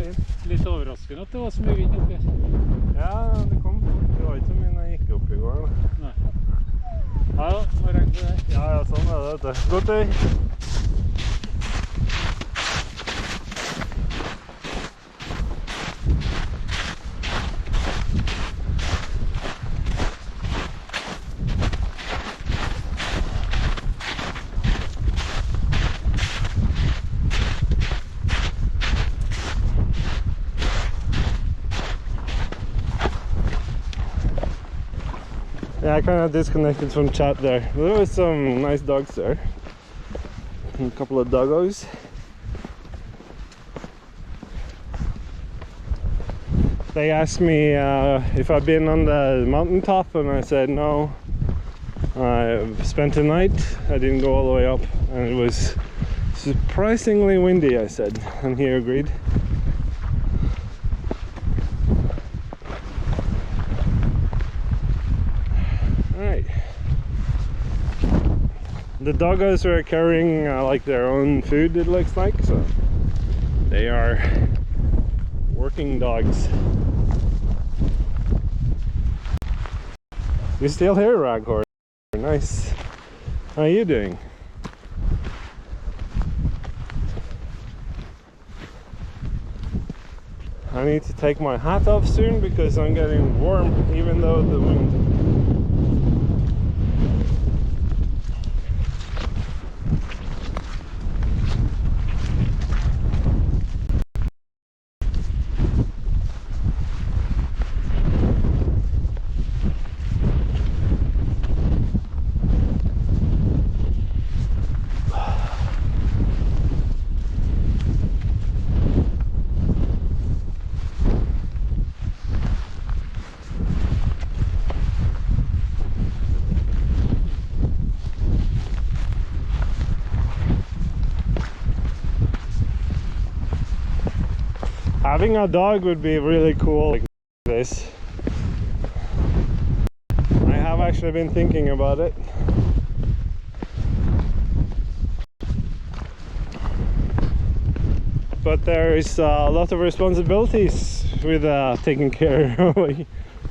litt overraskende at det var så mye vind oppi her.
Ja, det kom fort. Det var ikke så mye når jeg gikk opp i går da.
Nei. Ja, må regne på det.
Ja, sånn er det, vet du. God dag. Yeah, I kind of disconnected from chat there. There was some nice dogs there. A couple of doggos. They asked me if I've been on the mountaintop, and I said no. I spent the night. I didn't go all the way up, and it was surprisingly windy, I said, and he agreed. Alright. The doggos are carrying like their own food, it looks like, so they are working dogs. You still here, Raghor? Nice. How are you doing? I need to take my hat off soon because I'm getting warm, even though the wind. Having a dog would be really cool like this. I have actually been thinking about it. But there is a lot of responsibilities with taking care of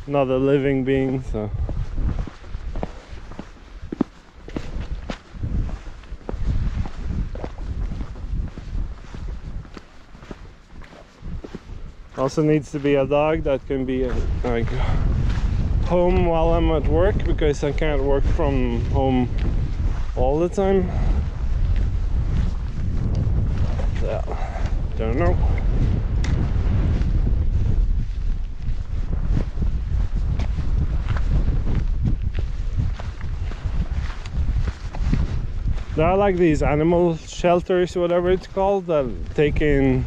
another living being, so. Also needs to be a dog that can be like home while I'm at work, because I can't work from home all the time. So, don't know. There are like these animal shelters, whatever it's called, that take in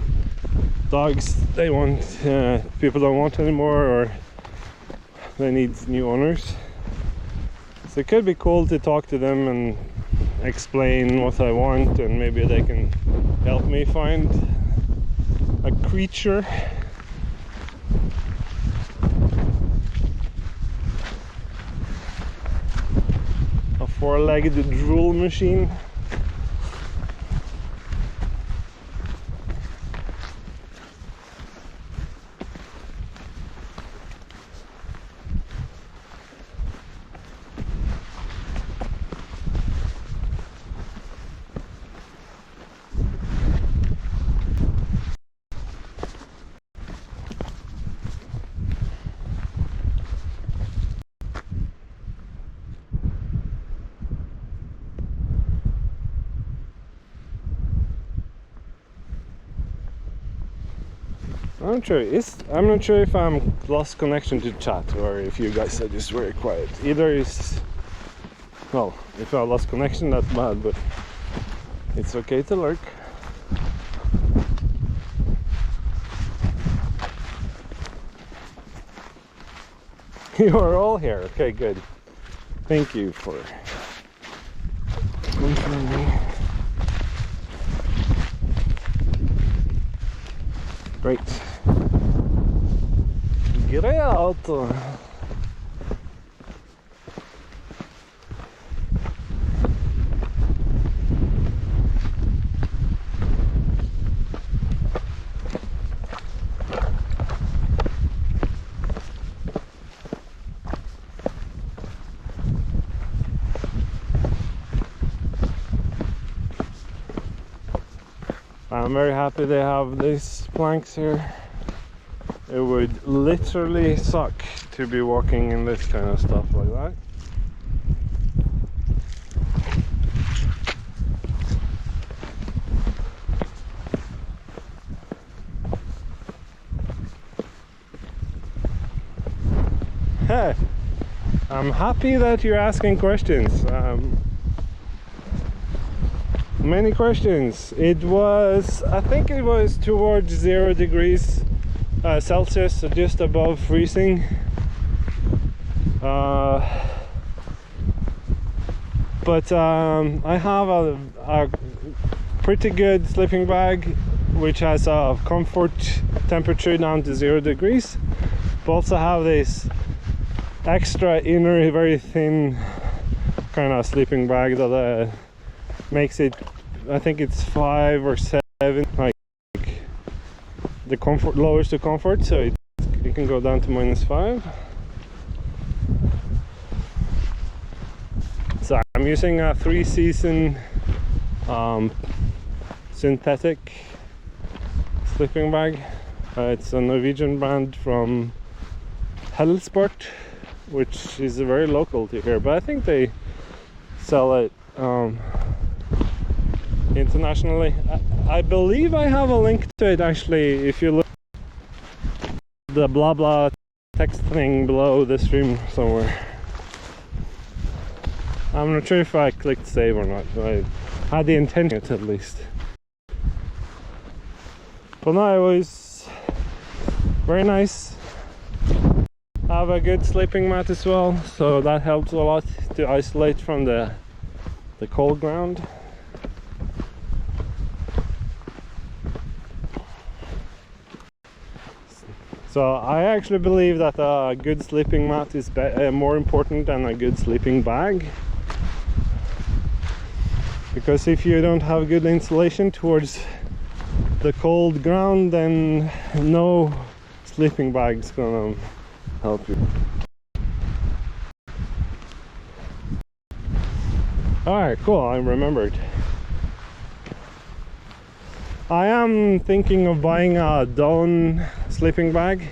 dogs they want, people don't want anymore, or they need new owners. So it could be cool to talk to them and explain what I want, and maybe they can help me find a creature. A four-legged drool machine. I'm not sure if I'm lost connection to chat or if you guys are just very quiet. Either is, well, if I lost connection, that's bad, but it's okay to lurk. You are all here. Okay, good. Thank you for confirming. Great. Greit. I'm very happy they have these planks here. It would literally suck to be walking in this kind of stuff like that. Hey, I'm happy that you're asking questions. Many questions. It was, I think it was towards 0 degrees Celsius, so just above freezing. But I have a pretty good sleeping bag which has a comfort temperature down to 0 degrees, but also have this extra inner very thin kind of sleeping bag that makes it, I think it's 5 or 7, like the comfort lowers the comfort, so it can go down to -5. So I'm using a 3-season synthetic sleeping bag. It's a Norwegian brand from Hellsport, which is very local to here, but I think they sell it internationally. I believe I have a link to it actually, if you look at the blah blah text thing below the stream somewhere. I'm not sure if I clicked save or not, but I had the intention at least. But no, it was very nice. I have a good sleeping mat as well, so that helps a lot to isolate from the cold ground. So I actually believe that a good sleeping mat is more important than a good sleeping bag, because if you don't have good insulation towards the cold ground, then no sleeping bag's gonna help you. Alright, cool, I remembered. I am thinking of buying a down sleeping bag.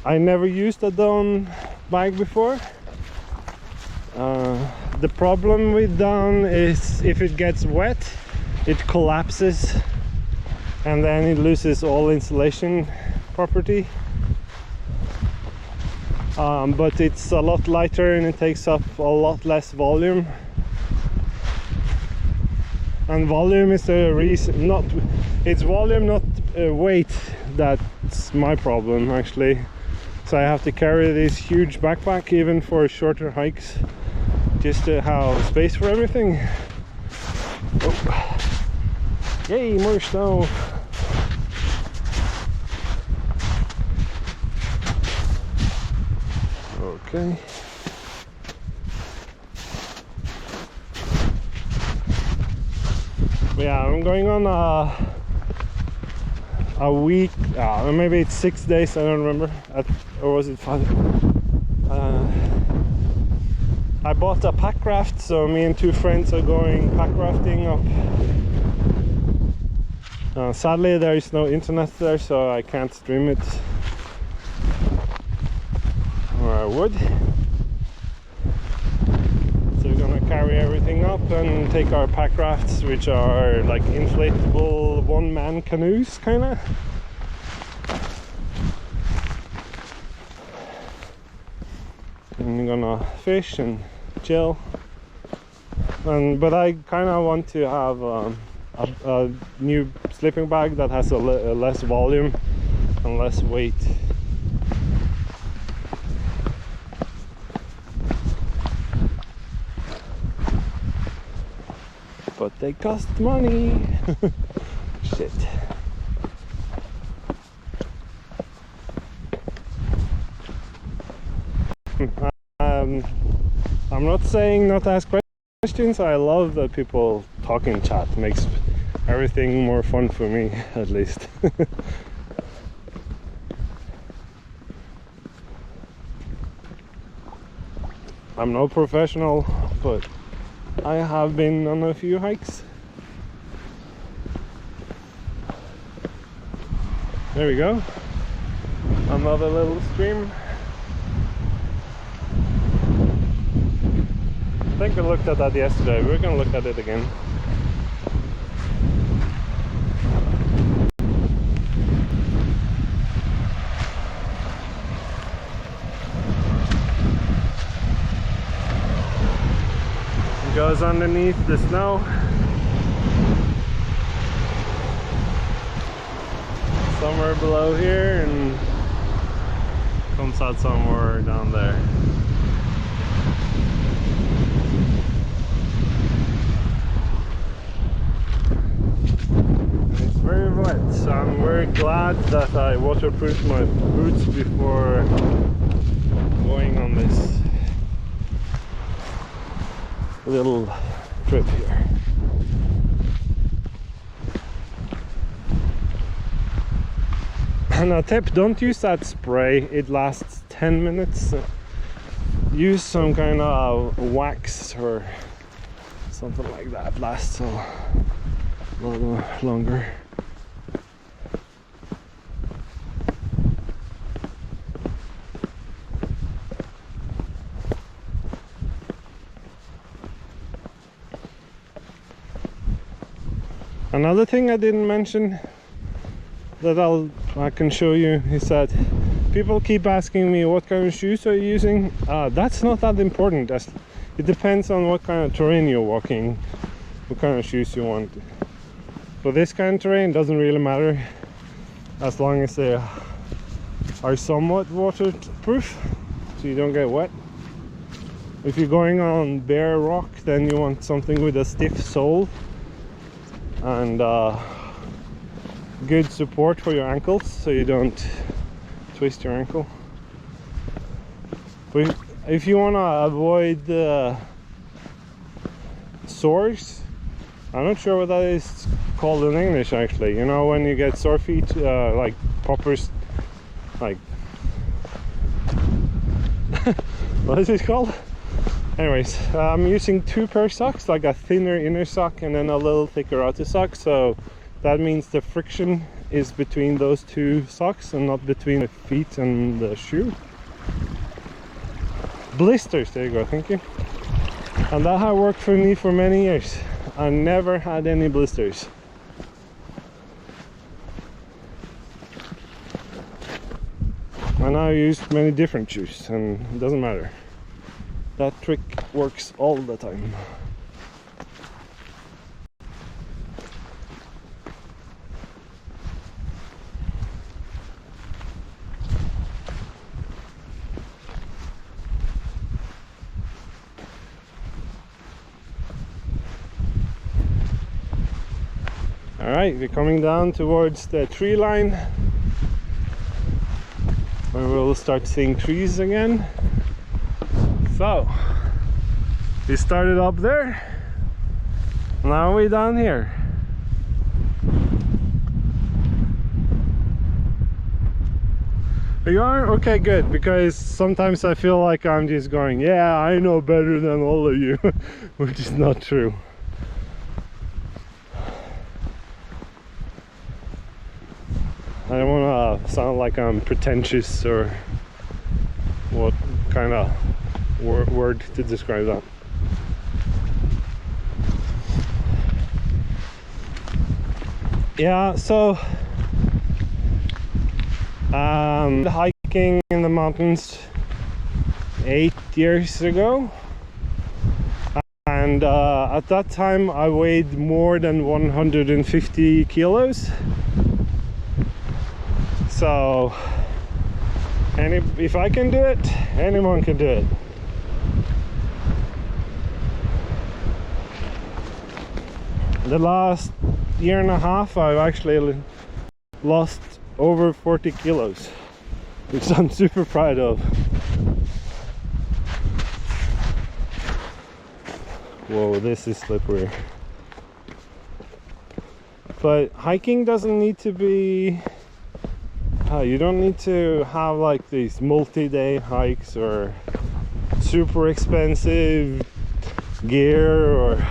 I never used a down bag before. The problem with down is if it gets wet, it collapses and then it loses all insulation property. But it's a lot lighter and it takes up a lot less volume. And volume is the reason, it's volume, not weight, that's my problem actually. So I have to carry this huge backpack even for shorter hikes, just to have space for everything. Oh. Yay, more snow! Okay. Yeah, I'm going on a week, maybe it's 6 days, I don't remember, or was it 5? I bought a pack raft, so me and 2 friends are going pack rafting up. Sadly there is no internet there, so I can't stream it, or I would. So we're gonna carry everything up and take our pack rafts, which are like inflatable one-man canoes kinda. And we're gonna fish and chill. But I kinda want to have a new sleeping bag that has a less volume and less weight. But they cost money. Shit. I'm not saying not to ask questions. I love that people talk in chat. Makes everything more fun for me, at least. I'm no professional, but I have been on a few hikes. There we go. Another little stream. I think we looked at that yesterday. We're gonna look at it again. It goes underneath the snow. Somewhere below here and comes out somewhere down there. It's very wet, so I'm very glad that I waterproofed my boots before going on this little trip here. And a tip, don't use that spray, it lasts 10 minutes. Use some kind of wax or something like that, lasts a little longer. Another thing I didn't mention that I can show you is that people keep asking me what kind of shoes are you using. That's not that important. It depends on what kind of terrain you're walking, what kind of shoes you want. For this kind of terrain, it doesn't really matter as long as they are somewhat waterproof, so you don't get wet. If you're going on bare rock, then you want something with a stiff sole and good support for your ankles so you don't twist your ankle. But if you want to avoid sores, I'm not sure what that is called in English actually. You know, when you get sore feet, like proper, like what is it called? Anyways, I'm using 2 pair socks, like a thinner inner sock and then a little thicker outer sock, so that means the friction is between those 2 socks and not between the feet and the shoe. Blisters, there you go, thank you. And that has worked for me for many years. I never had any blisters. And I used many different shoes and it doesn't matter. That trick works all the time. All right, we're coming down towards the tree line where we'll start seeing trees again. So we started up there, now we're down here. You are? Okay, good, because sometimes I feel like I'm just going, yeah, I know better than all of you, which is not true. I don't want to sound like I'm pretentious or what kind of word to describe that. Yeah, so hiking in the mountains 8 years ago, and at that time I weighed more than 150 kilos. So if I can do it, anyone can do it. The last year and a half I've actually lost over 40 kilos, which I'm super proud of. Whoa, this is slippery. But hiking doesn't need to be you don't need to have like these multi-day hikes or super expensive gear, or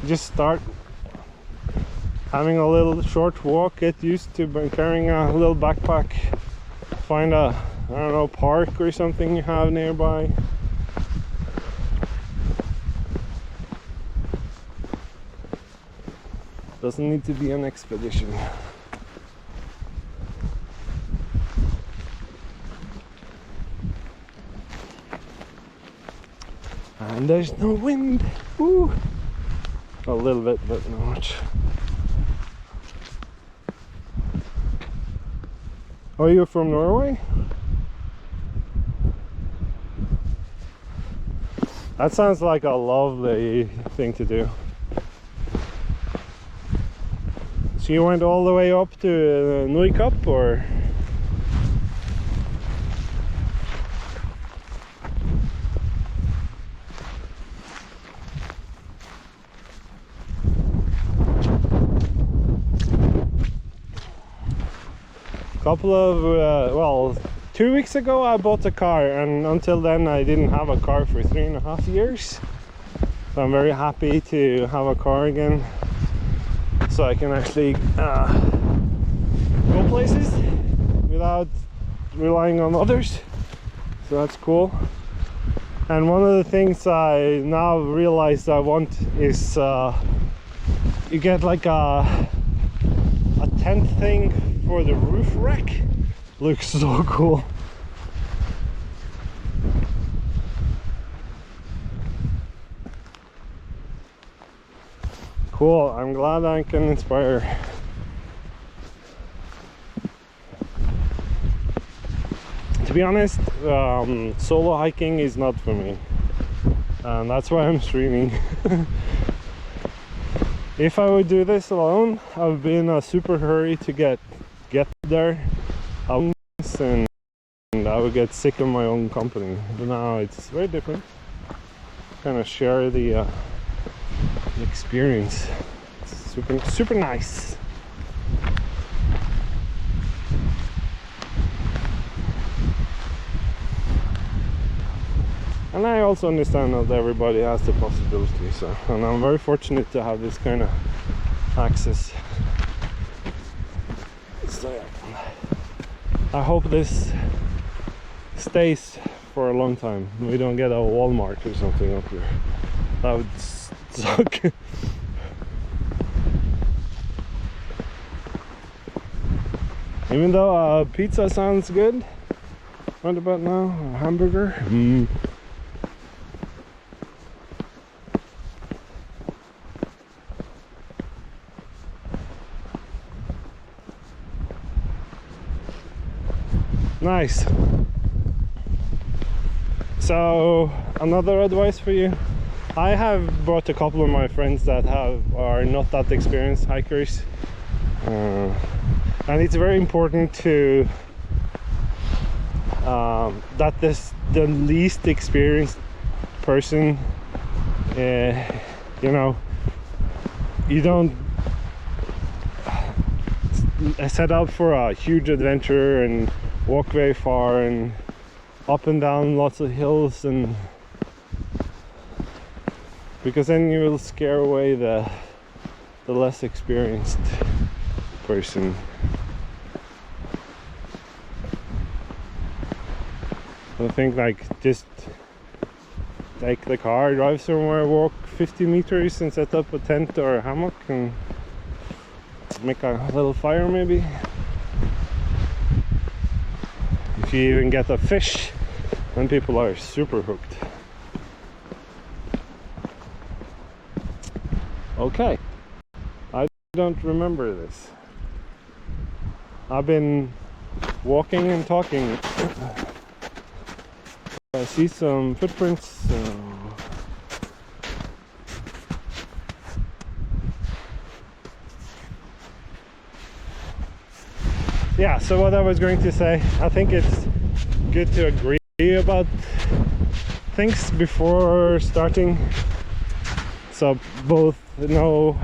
just start having a little short walk, get used to carrying a little backpack, find a, I don't know, park or something you have nearby. Doesn't need to be an expedition. And there's no wind. Woo! A little bit, but not much. Are you from Norway? That sounds like a lovely thing to do. So you went all the way up to Nordkapp, or? Couple of, well, 2 weeks ago I bought a car, and until then I didn't have a car for 3.5 years. So I'm very happy to have a car again, so I can actually go places without relying on others. So that's cool. And one of the things I now realize I want is you get like a tent thing for the roof rack. Looks so cool. Cool, I'm glad I can inspire. To be honest, solo hiking is not for me, and that's why I'm streaming. If I would do this alone, I would be in a super hurry to get there, and I would get sick of my own company. But now it's very different. Kind of share the experience. It's super nice. And I also understand that everybody has the possibility, so, and I'm very fortunate to have this kind of access. So yeah, I hope this stays for a long time. We don't get a Walmart or something up here. That would suck. Even though pizza sounds good. What about now? A hamburger? Nice. So another advice for you: I have brought a couple of my friends that are not that experienced hikers, and it's very important to that the least experienced person, you know, you don't set up for a huge adventure and walk very far and up and down lots of hills, and because then you will scare away the less experienced person. I think like just take the car, drive somewhere, walk 50 meters and set up a tent or a hammock and make a little fire maybe. If you even get a fish, then people are super hooked. Okay, I don't remember this. I've been walking and talking. I see some footprints. Yeah, so what I was going to say, I think it's good to agree about things before starting, so both know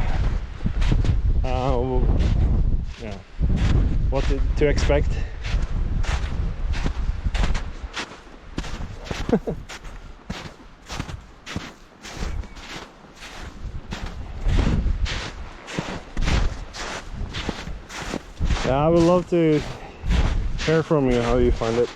yeah, what to expect. Yeah, I would love to hear from you how you find it.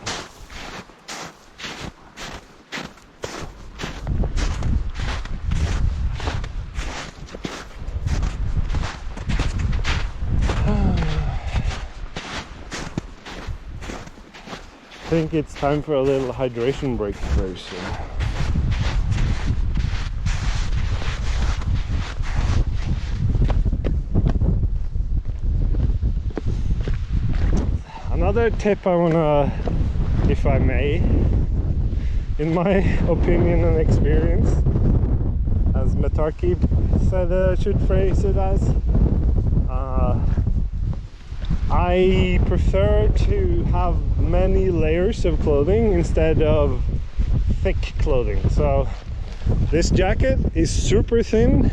I think it's time for a little hydration break very soon. Another tip I wanna, if I may, in my opinion and experience, as Metarki said I should phrase it as, I prefer to have many layers of clothing instead of thick clothing. So this jacket is super thin.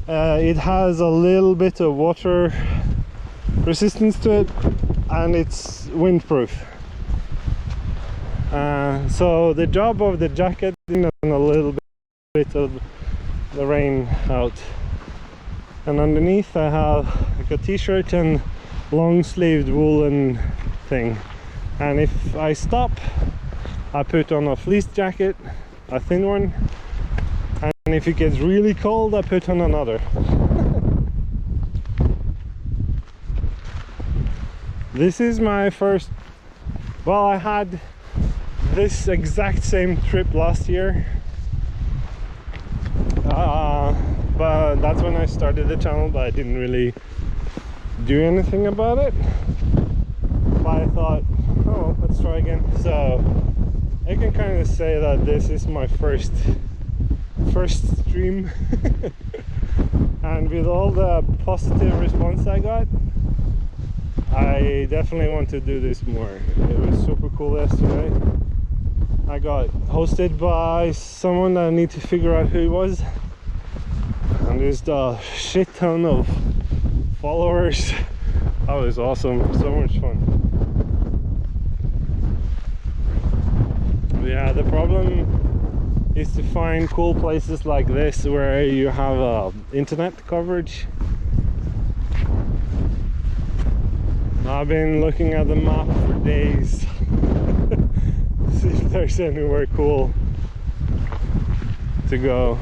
It has a little bit of water resistance to it, and it's windproof. So the job of the jacket is a little bit of the rain out. And underneath I have like a t-shirt and long-sleeved woolen thing. And if I stop, I put on a fleece jacket, a thin one. And if it gets really cold, I put on another. This is my first, well, I had this exact same trip last year, but that's when I started the channel, but I didn't really do anything about it. But I thought, oh, let's try again. So I can kind of say that this is my first stream. And with all the positive response I got, I definitely want to do this more. It was super cool yesterday. I got hosted by someone that I need to figure out who he was, and there's a shit ton of followers. That was awesome, so much fun. Yeah, the problem is to find cool places like this where you have internet coverage. I've been looking at the map for days. See if there's anywhere cool to go.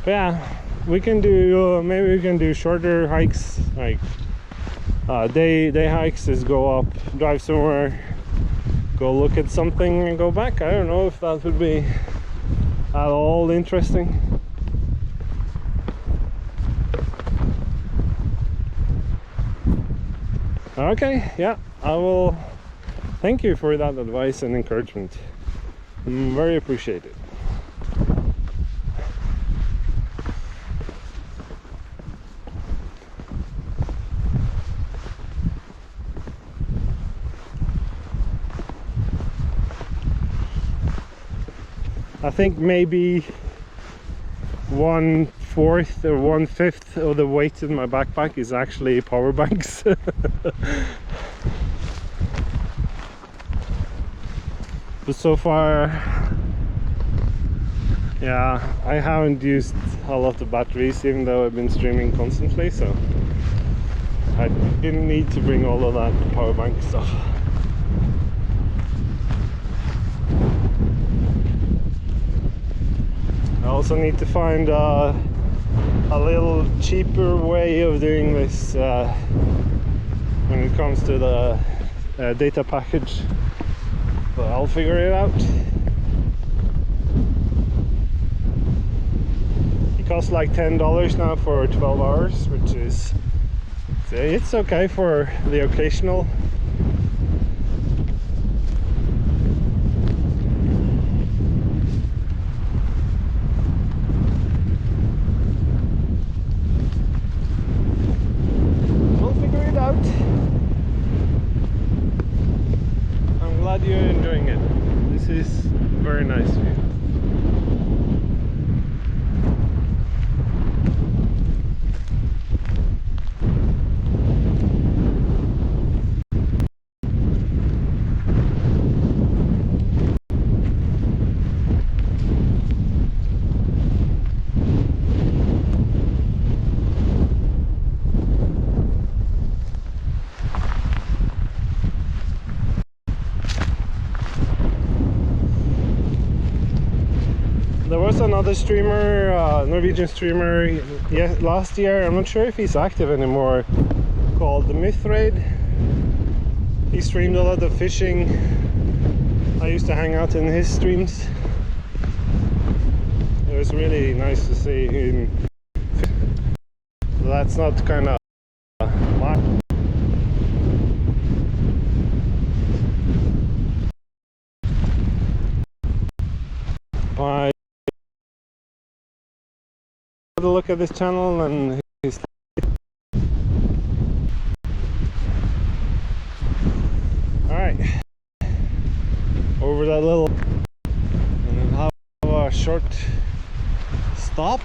But yeah, we can do maybe we can do shorter hikes, like day hikes. Is go up, drive somewhere, go look at something and go back. I don't know if that would be at all interesting. Okay, yeah, I will Thank you for that advice and encouragement. Very appreciated. I think maybe 1/4 or 1/5 of the weight in my backpack is actually power banks. But so far, yeah, I haven't used a lot of batteries, even though I've been streaming constantly, so I didn't need to bring all of that power bank stuff. I also need to find a little cheaper way of doing this when it comes to the data package, but I'll figure it out. It costs like $10 now for 12 hours, which is, it's okay for the occasional. Glad you're enjoying it. This is very nice view. There was another streamer, Norwegian streamer, last year. I'm not sure if he's active anymore, called the Mythraid. He streamed a lot of fishing. I used to hang out in his streams. It was really nice to see him. That's not kind of my look at this channel and his. Alright, over that little, and then have a short stop,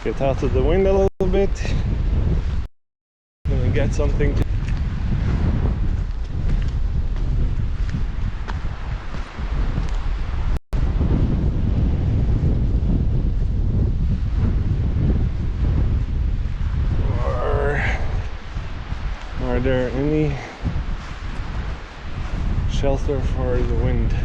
get out of the wind a little bit, and get something to Are there any shelter for the wind?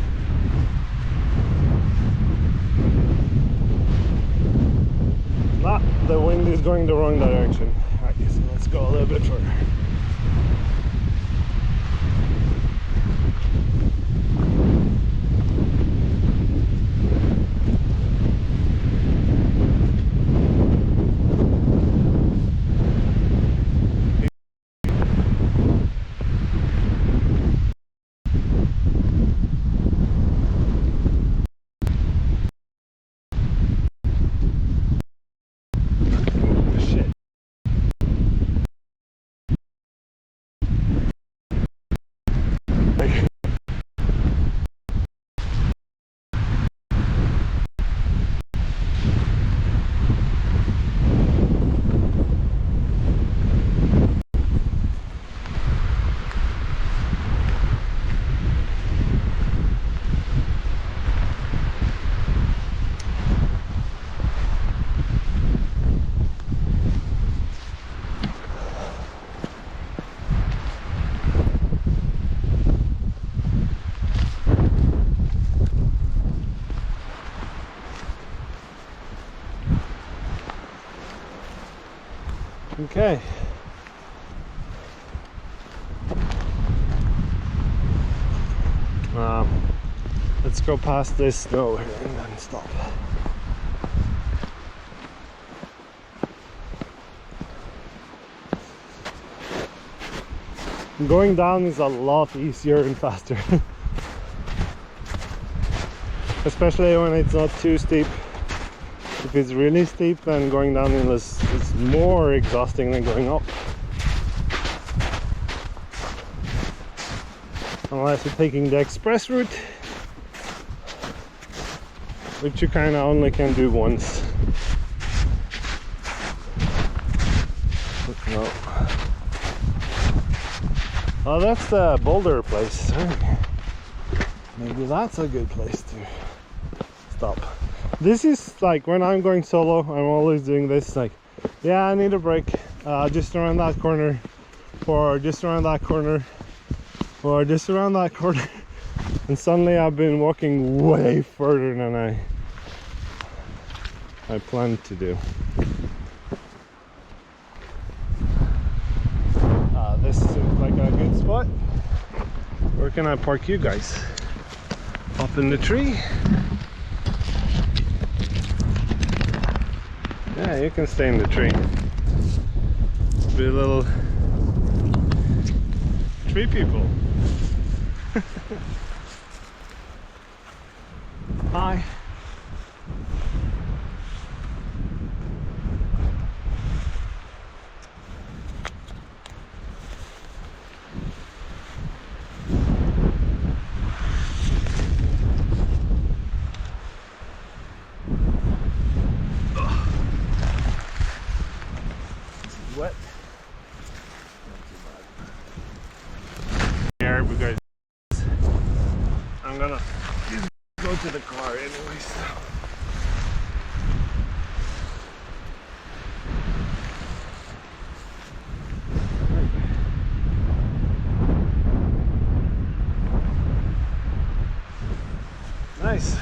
The wind is going the wrong direction. Alright, so let's go a little bit further. Okay. Let's go past this snow here and then stop. Going down is a lot easier and faster. Especially when it's not too steep. If it's really steep, then going down is more exhausting than going up. Unless you're taking the express route, which you kind of only can do once. No. Oh, that's the boulder place. Maybe that's a good place to stop. This is like when I'm going solo, I'm always doing this, like, yeah, I need a break, just around that corner, or just around that corner, or just around that corner. And suddenly I've been walking way further than I planned to do. This seems like a good spot. Where can I park you guys? Up in the tree? Yeah, you can stay in the tree. Be a little tree people. Hi. Wet. Here we go. I'm gonna go to the car anyways. Nice.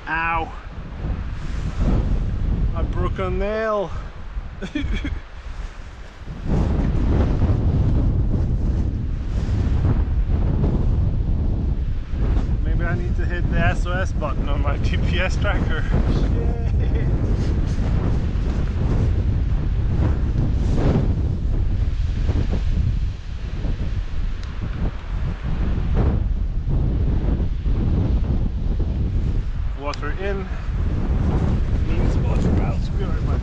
Ow! I broke a nail. Maybe I need to hit the SOS button on my GPS tracker. Shit. Water in means water out. Be right back.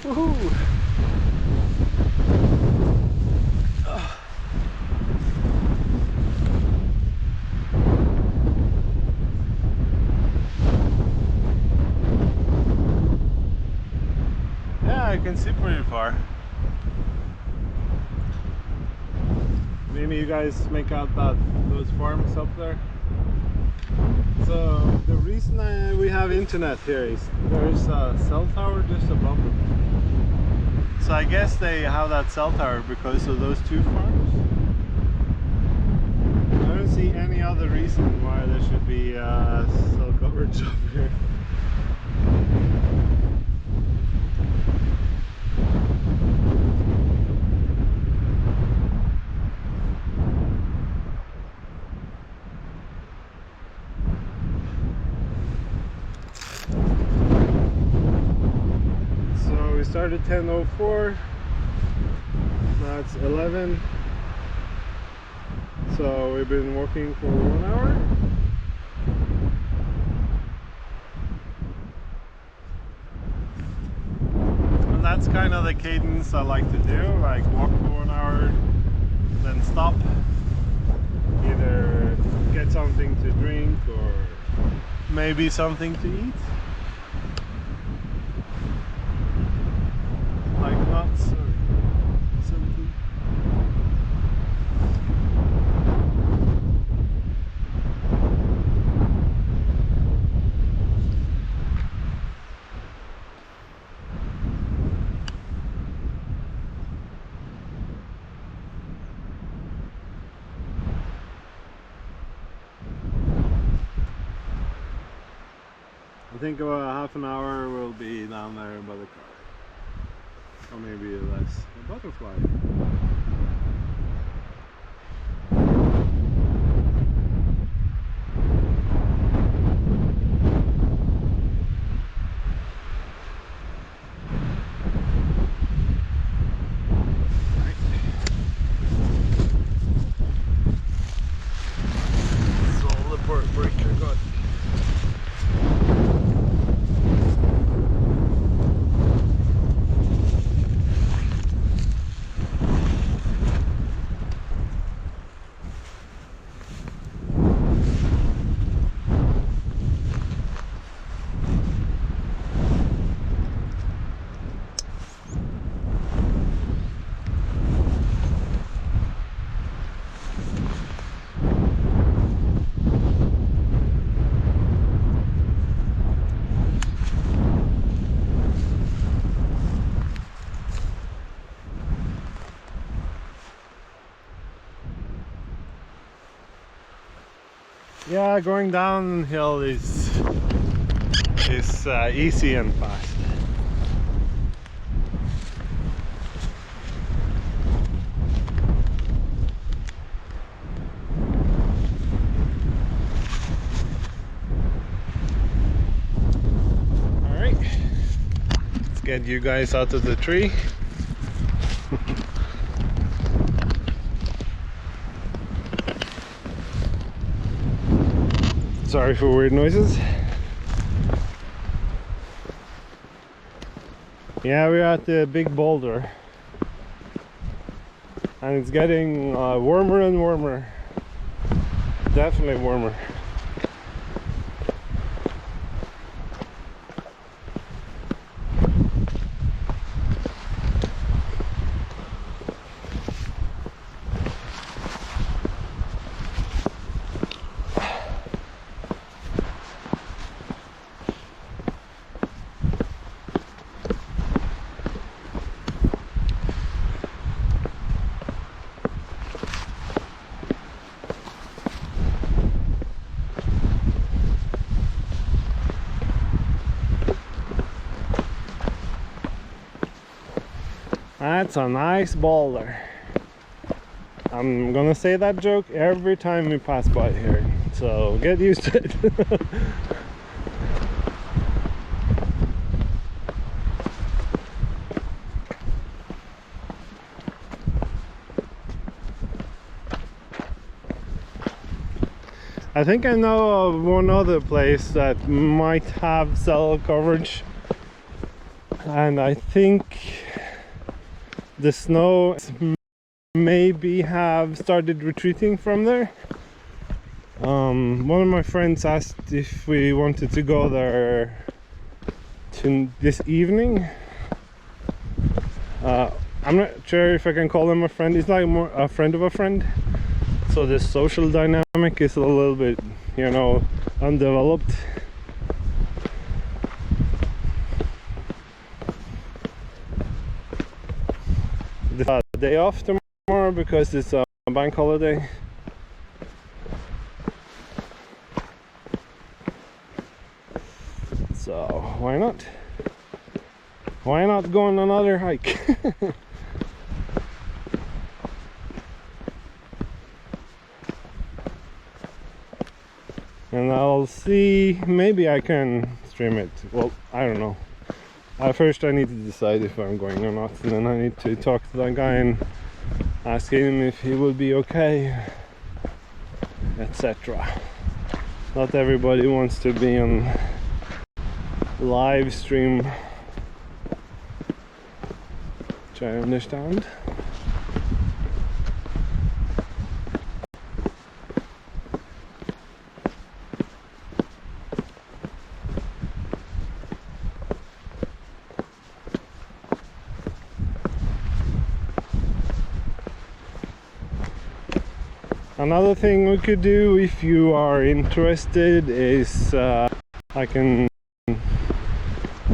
Woohoo! Yeah, I can see pretty far. Maybe you guys make out those farms up there. So the reason we have internet here is there's a cell tower just above them. So I guess they have that cell tower because of those two farms. I don't see any other reason why there should be cell coverage up here. So we started 10:04. Now it's 11. So we've been walking for 1 hour. And that's kind of the cadence I like to do, like walk for 1 hour, then stop, either get something to drink or maybe something to eat, like nuts or something. I think about half an hour we'll be down there by the car. Or maybe less. A butterfly. That's all the port breaker got. Yeah, going downhill is easy and fast. All right, let's get you guys out of the tree. Sorry for weird noises. Yeah, we're at the big boulder and it's getting warmer and warmer. Definitely warmer. That's a nice boulder. I'm gonna say that joke every time we pass by here, so get used to it. I think I know of one other place that might have cell coverage, and I think the snow maybe have started retreating from there. One of my friends asked if we wanted to go there this evening. I'm not sure if I can call him a friend. He's like more a friend of a friend. So the social dynamic is a little bit, you know, undeveloped. The day off tomorrow because it's a bank holiday. So why not? Why not go on another hike? And I'll see, maybe I can stream it. Well, I don't know. First I need to decide if I'm going or not, and then I need to talk to that guy and asking him if he would be okay, etc. Not everybody wants to be on live stream, which I understand. Another thing we could do, if you are interested, is I can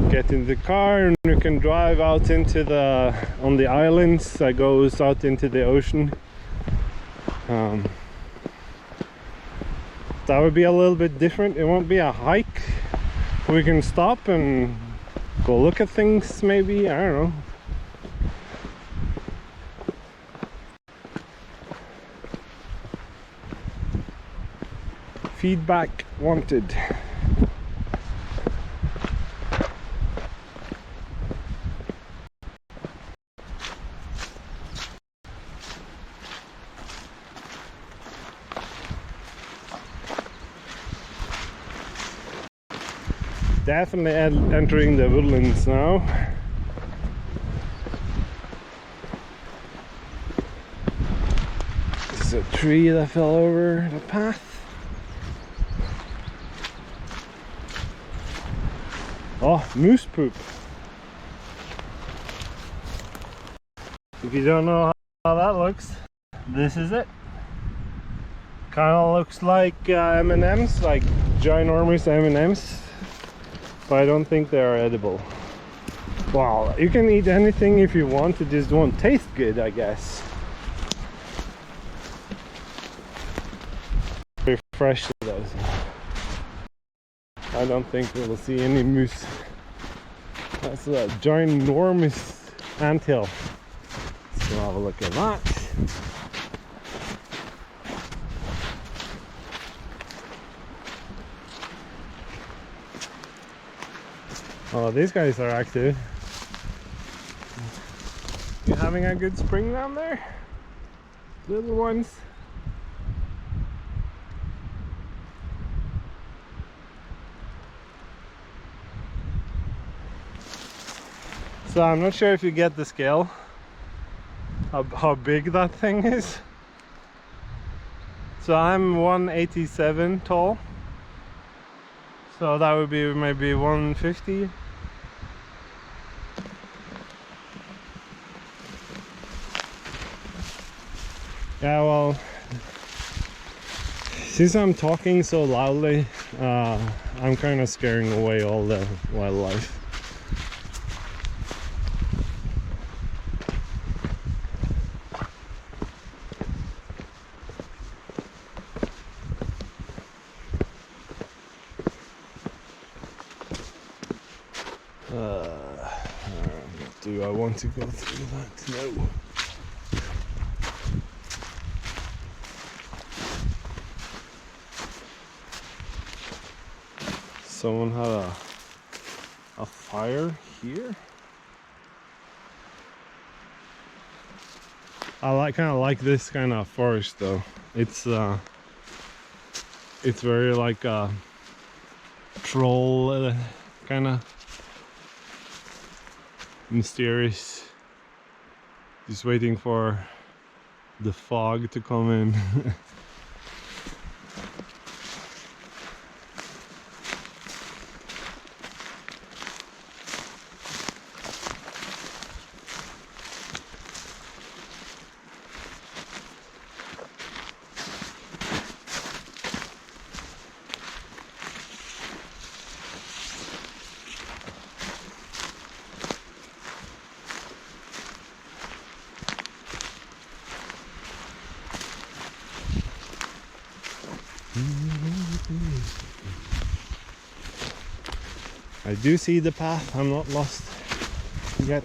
get in the car and you can drive out into on the islands that goes out into the ocean. That would be a little bit different. It won't be a hike. We can stop and go look at things, maybe, I don't know. Feedback wanted. Definitely entering the woodlands now. There's a tree that fell over the path. Oh, moose poop. If you don't know how that looks, this is it. Kind of looks like M&Ms, like ginormous M&Ms, but I don't think they are edible. Well, you can eat anything if you want, it just won't taste good, I guess. Very fresh though. I don't think we'll see any moose. That's a ginormous anthill. So have a look at that. Oh, these guys are active. You having a good spring down there? Little ones. So I'm not sure if you get the scale, how big that thing is. So I'm 187 tall, so that would be maybe 150. Yeah, well, since I'm talking so loudly, I'm kind of scaring away all the wildlife. Do I want to go through that? No. Someone had a fire here. I kind of like this kind of forest though. It's very like a troll kind of mysterious. Just waiting for the fog to come in. I do see the path, I'm not lost yet.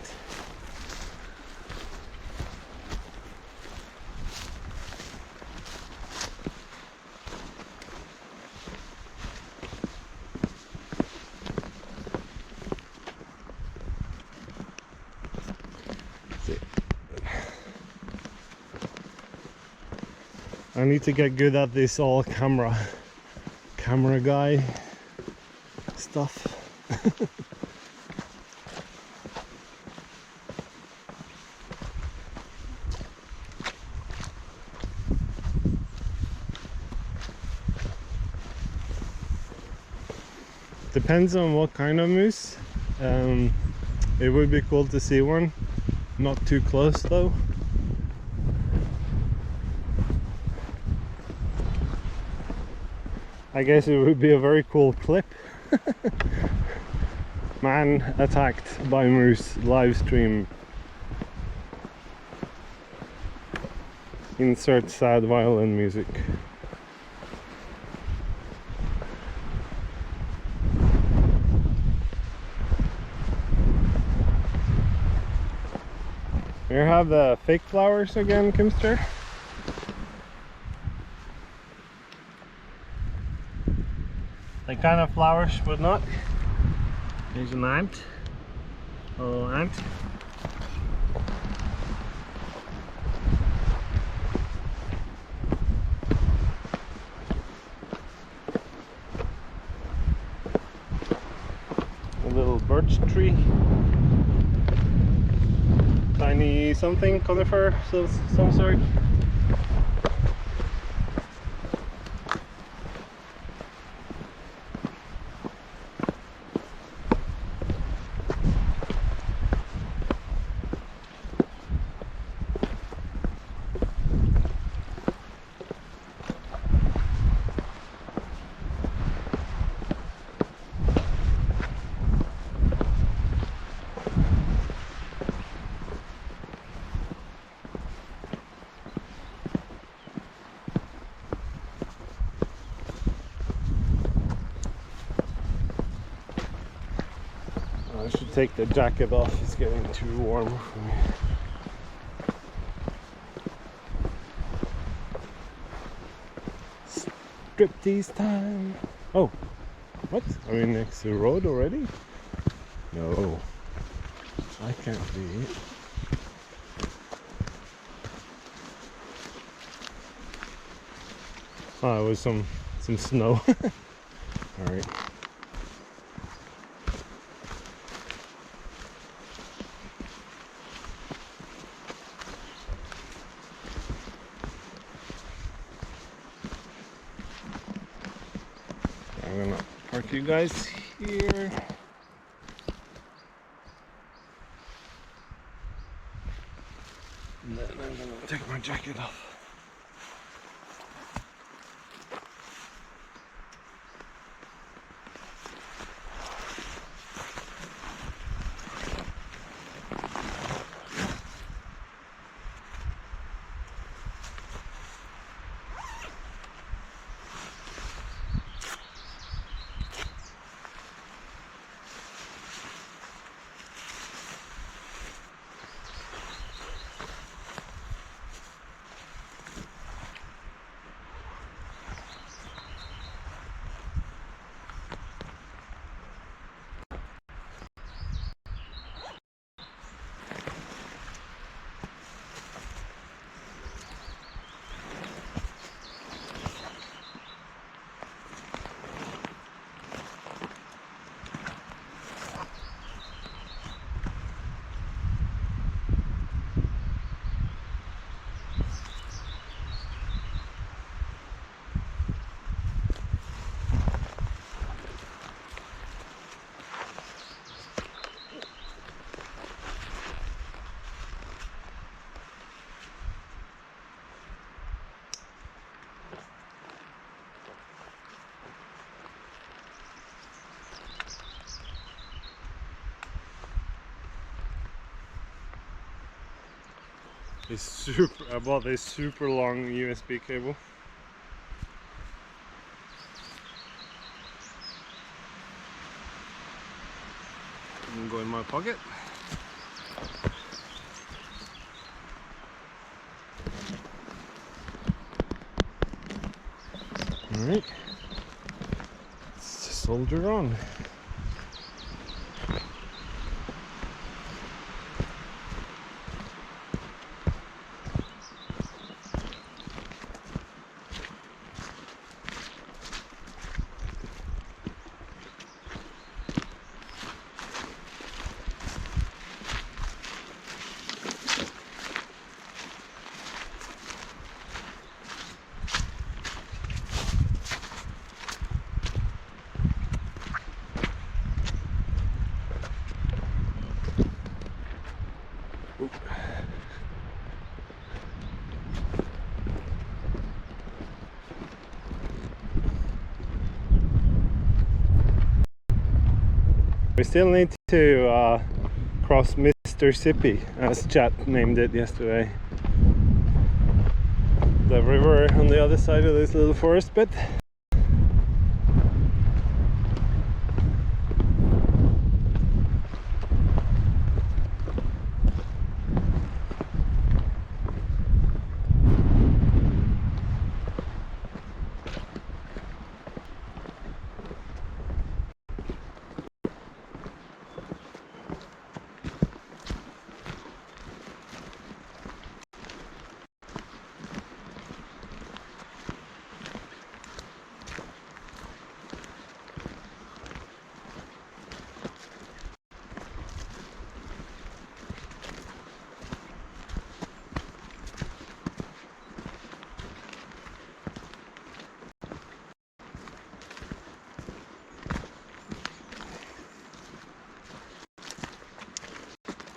I need to get good at this all camera guy stuff. Depends on what kind of moose. It would be cool to see one. Not too close though. I guess it would be a very cool clip. Man attacked by moose, live stream. Insert sad violin music. Here have the fake flowers again, Kimster. The kind of flowers would not. There's an ant. A little ant. A little birch tree. Tiny something, conifer, so some sort. I should take the jacket off, it's getting too warm for me. Striptease time! Oh, what? Are we next to the road already? No, I can't be. Oh, it was some snow. Alright. I'm gonna park you guys here. And then I'm gonna take my jacket off. I bought this super long USB cable. And go in my pocket. Alright, let's soldier on. We still need to cross Mississippi, as chat named it yesterday. The river on the other side of this little forest bit.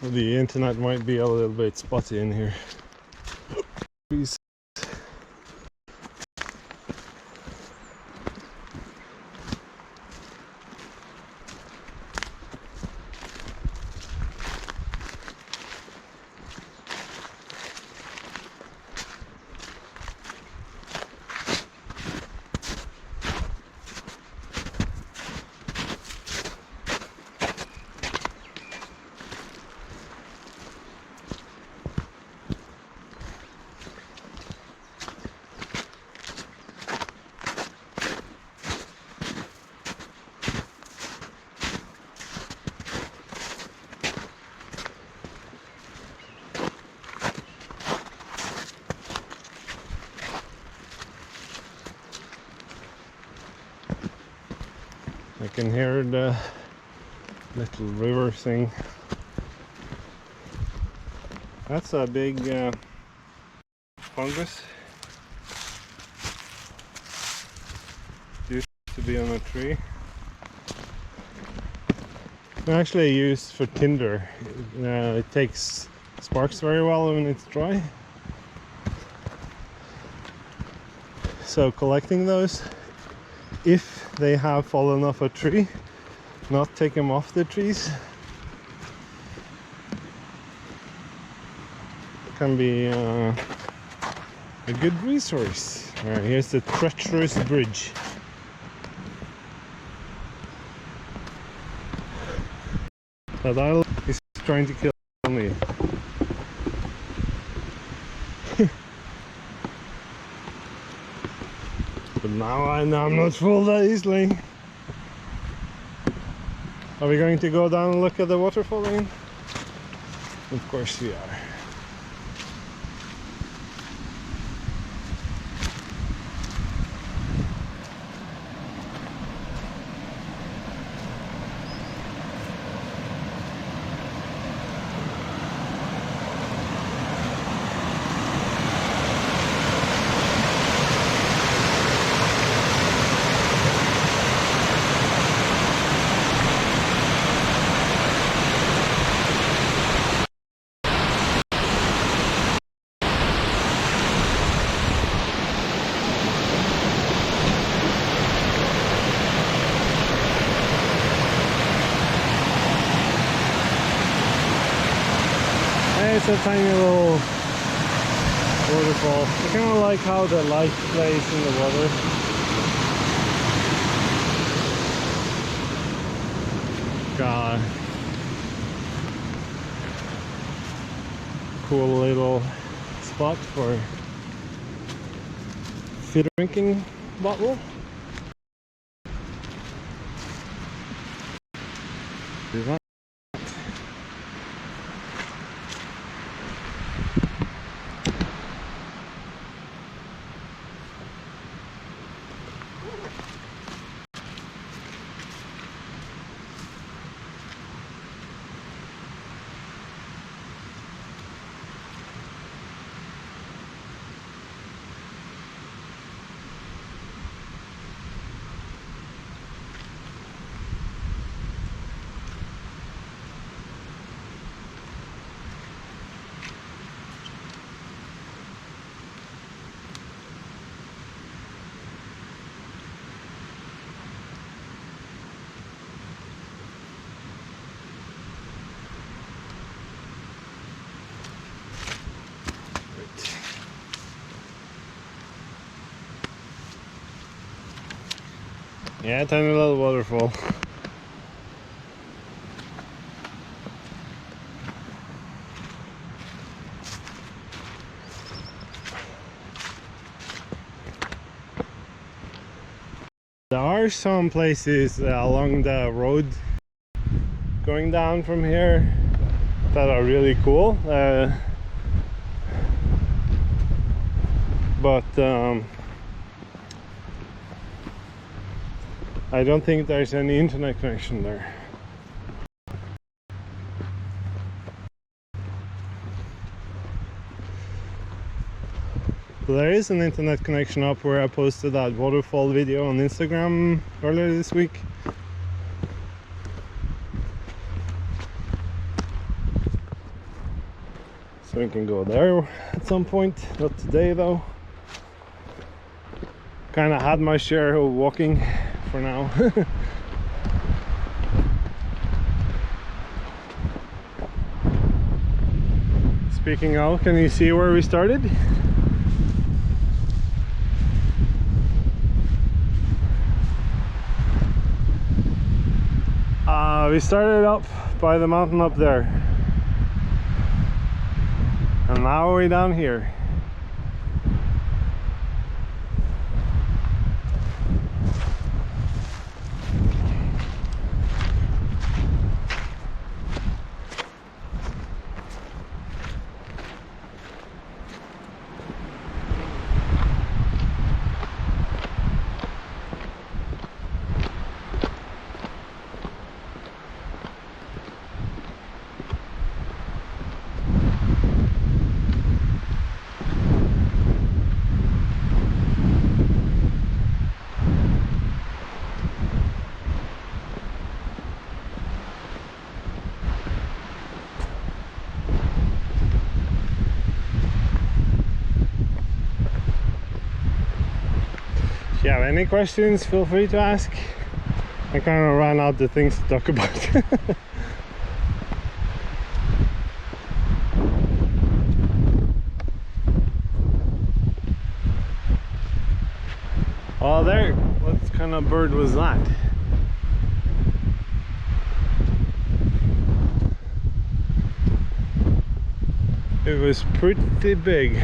The internet might be a little bit spotty in here. Please. I can hear the little river thing. That's a big fungus. Used to be on a tree. Actually used for tinder. It takes sparks very well when it's dry. So collecting those, if they have fallen off a tree, not take them off the trees, can be a good resource. Alright, here's the treacherous bridge. That island is trying to kill me. But now I know I'm not fooled that easily. Are we going to go down and look at the waterfall again? Of course we are. It's a tiny little waterfall. I kind of like how the light plays in the water. Got a cool little spot for drinking bottle. Do that. Yeah, tiny little waterfall. There are some places along the road going down from here that are really cool, but I don't think there's any internet connection there. There is an internet connection up where I posted that waterfall video on Instagram earlier this week. So we can go there at some point, not today though. Kinda had my share of walking for now. Speaking of, can you see where we started? We started up by the mountain up there, and now we're down here. If you have any questions, feel free to ask. I kind of ran out the things to talk about. Oh, there! What kind of bird was that? It was pretty big.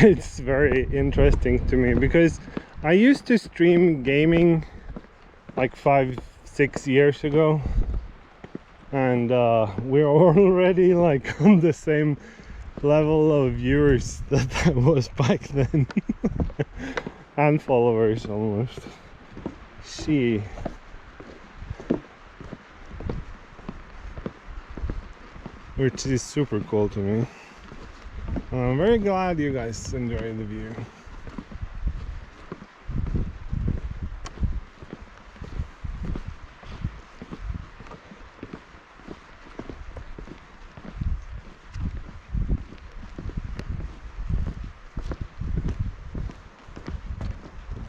It's very interesting to me because I used to stream gaming like 5-6 years ago, and we're already like on the same level of viewers that I was back then. And followers almost. See, which is super cool to me. I'm very glad you guys enjoy the view.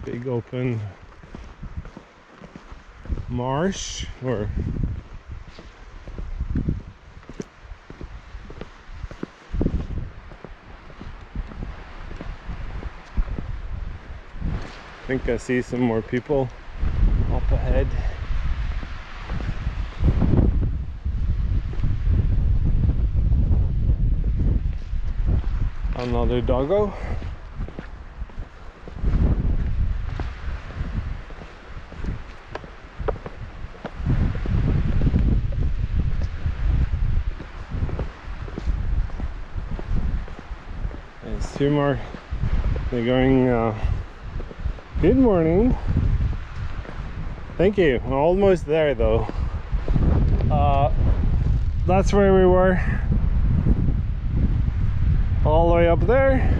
Big open marsh, or I think I see some more people up ahead. Another doggo. There's two more. They're going, good morning. Thank you. We're almost there though. That's where we were. All the way up there.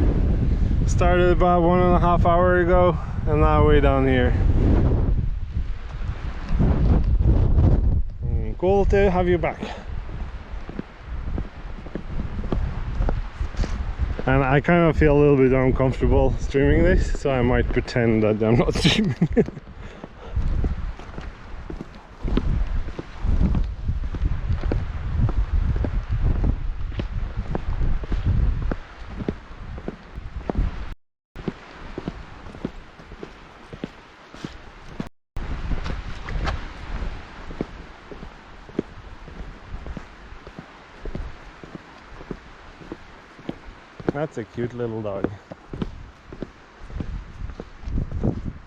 Started about 1.5 hours ago, and now we're down here. Cool to have you back. And I kind of feel a little bit uncomfortable streaming this, so I might pretend that I'm not streaming. That's a cute little dog.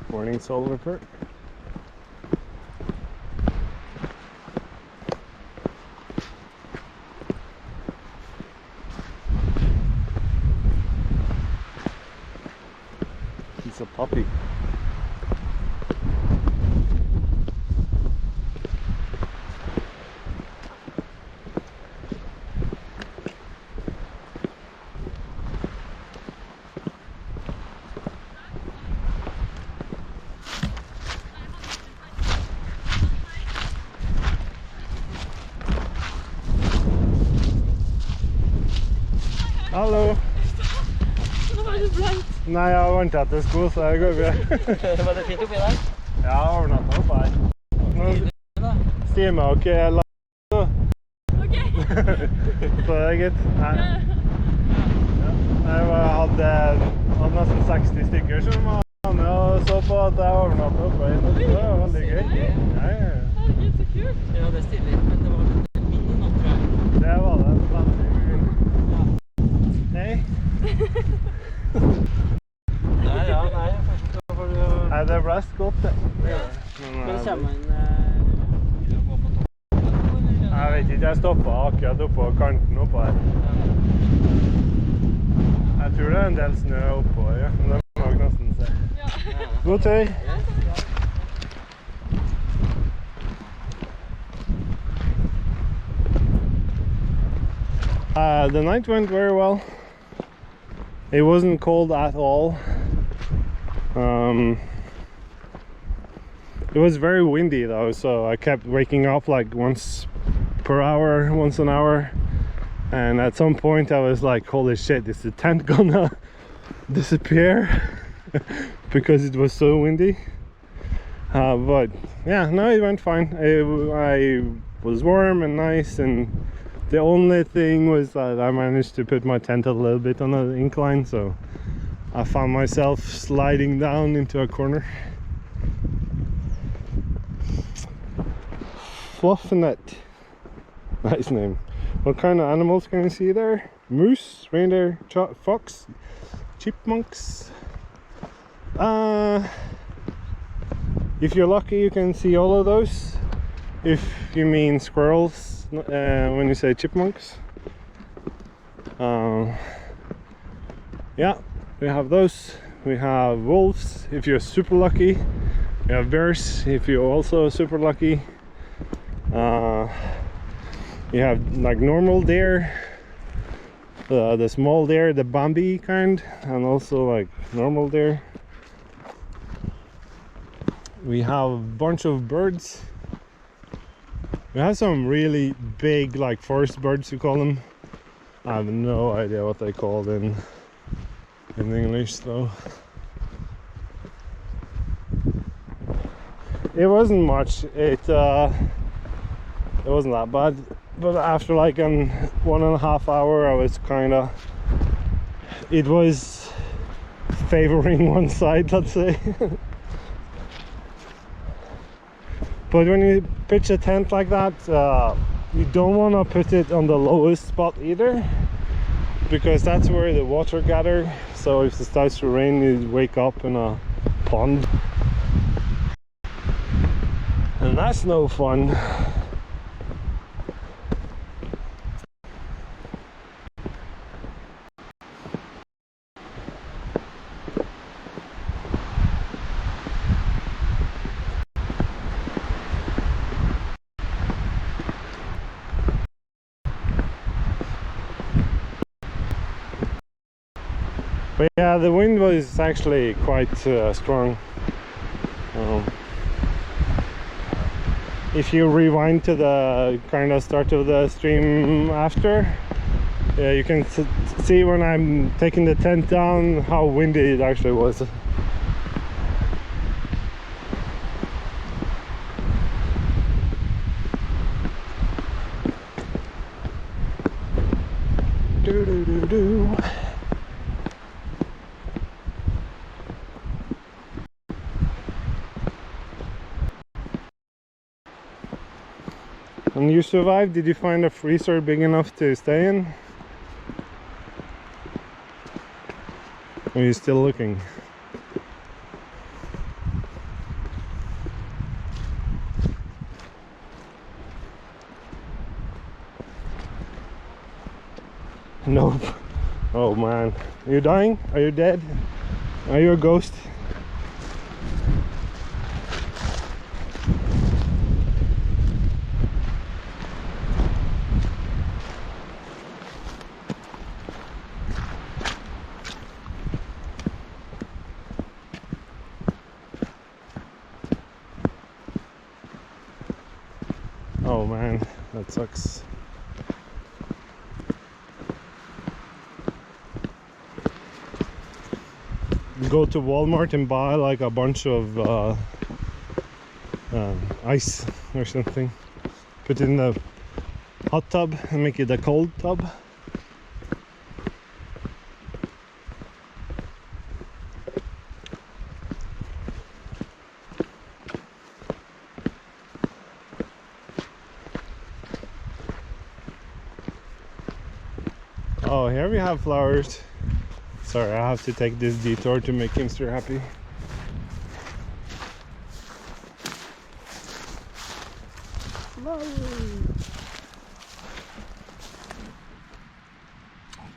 Morning, soul report. It's a puppy. Hallo!
Nå var du blank.
Nei, jeg har ventet til sko, så det går bra.
Var det fint oppi der?
Ja, overnatta oppe her. Nå stimer dere live,
Ok.
så det er gitt. Jeg hadde nesten 60 stykker som var med og så på at jeg overnatta oppe her. Det var veldig gøy. Ja.
Herregud, så kult.
Ja, det er stilig, men det var litt vind i natt, tror jeg.
Det var det. Veldig gøy. Nei.
Nei, først får du...
Nei, det ble godt det.
Men kommer man...
Jeg vet ikke, jeg stoppet akkurat oppå kanten oppå her. Jeg tror det er en del snø oppå her, ja. Men det må jeg nesten se.
Ja.
God tur! The night went very well. It wasn't cold at all. It was very windy though, so I kept waking up like once an hour, and at some point I was like, holy shit, is the tent gonna disappear? Because it was so windy. But yeah, no, it went fine. I was warm and nice, and the only thing was that I managed to put my tent a little bit on the incline, so I found myself sliding down into a corner. Fluffinet. Nice name. What kind of animals can you see there? Moose, reindeer, fox, chipmunks. If you're lucky, you can see all of those. If you mean squirrels, when you say chipmunks. Yeah, we have those. We have wolves if you're super lucky. We have bears if you're also super lucky. You have like normal deer, the small deer, the Bambi kind, and also like normal deer. We have a bunch of birds. We have some really big, like forest birds, you call them. I have no idea what they called in English though. It wasn't much. It wasn't that bad, but after like 1.5 hours, I was kind of. It was favoring one side, let's say. But when you pitch a tent like that, you don't want to put it on the lowest spot either, because that's where the water gathers. So if it starts to rain, you wake up in a pond. And That's no fun. But yeah, the wind was actually quite strong. If you rewind to the kind of start of the stream after, you can see when I'm taking the tent down how windy it actually was. Do. And you survived? Did you find a freezer big enough to stay in? Or are you still looking? Nope. Oh man. Are you dying? Are you dead? Are you a ghost? Oh man, that sucks. Go to Walmart and buy like a bunch of ice or something. Put it in the hot tub and make it a cold tub. Oh, here we have flowers. Sorry, I have to take this detour to make Kimster happy.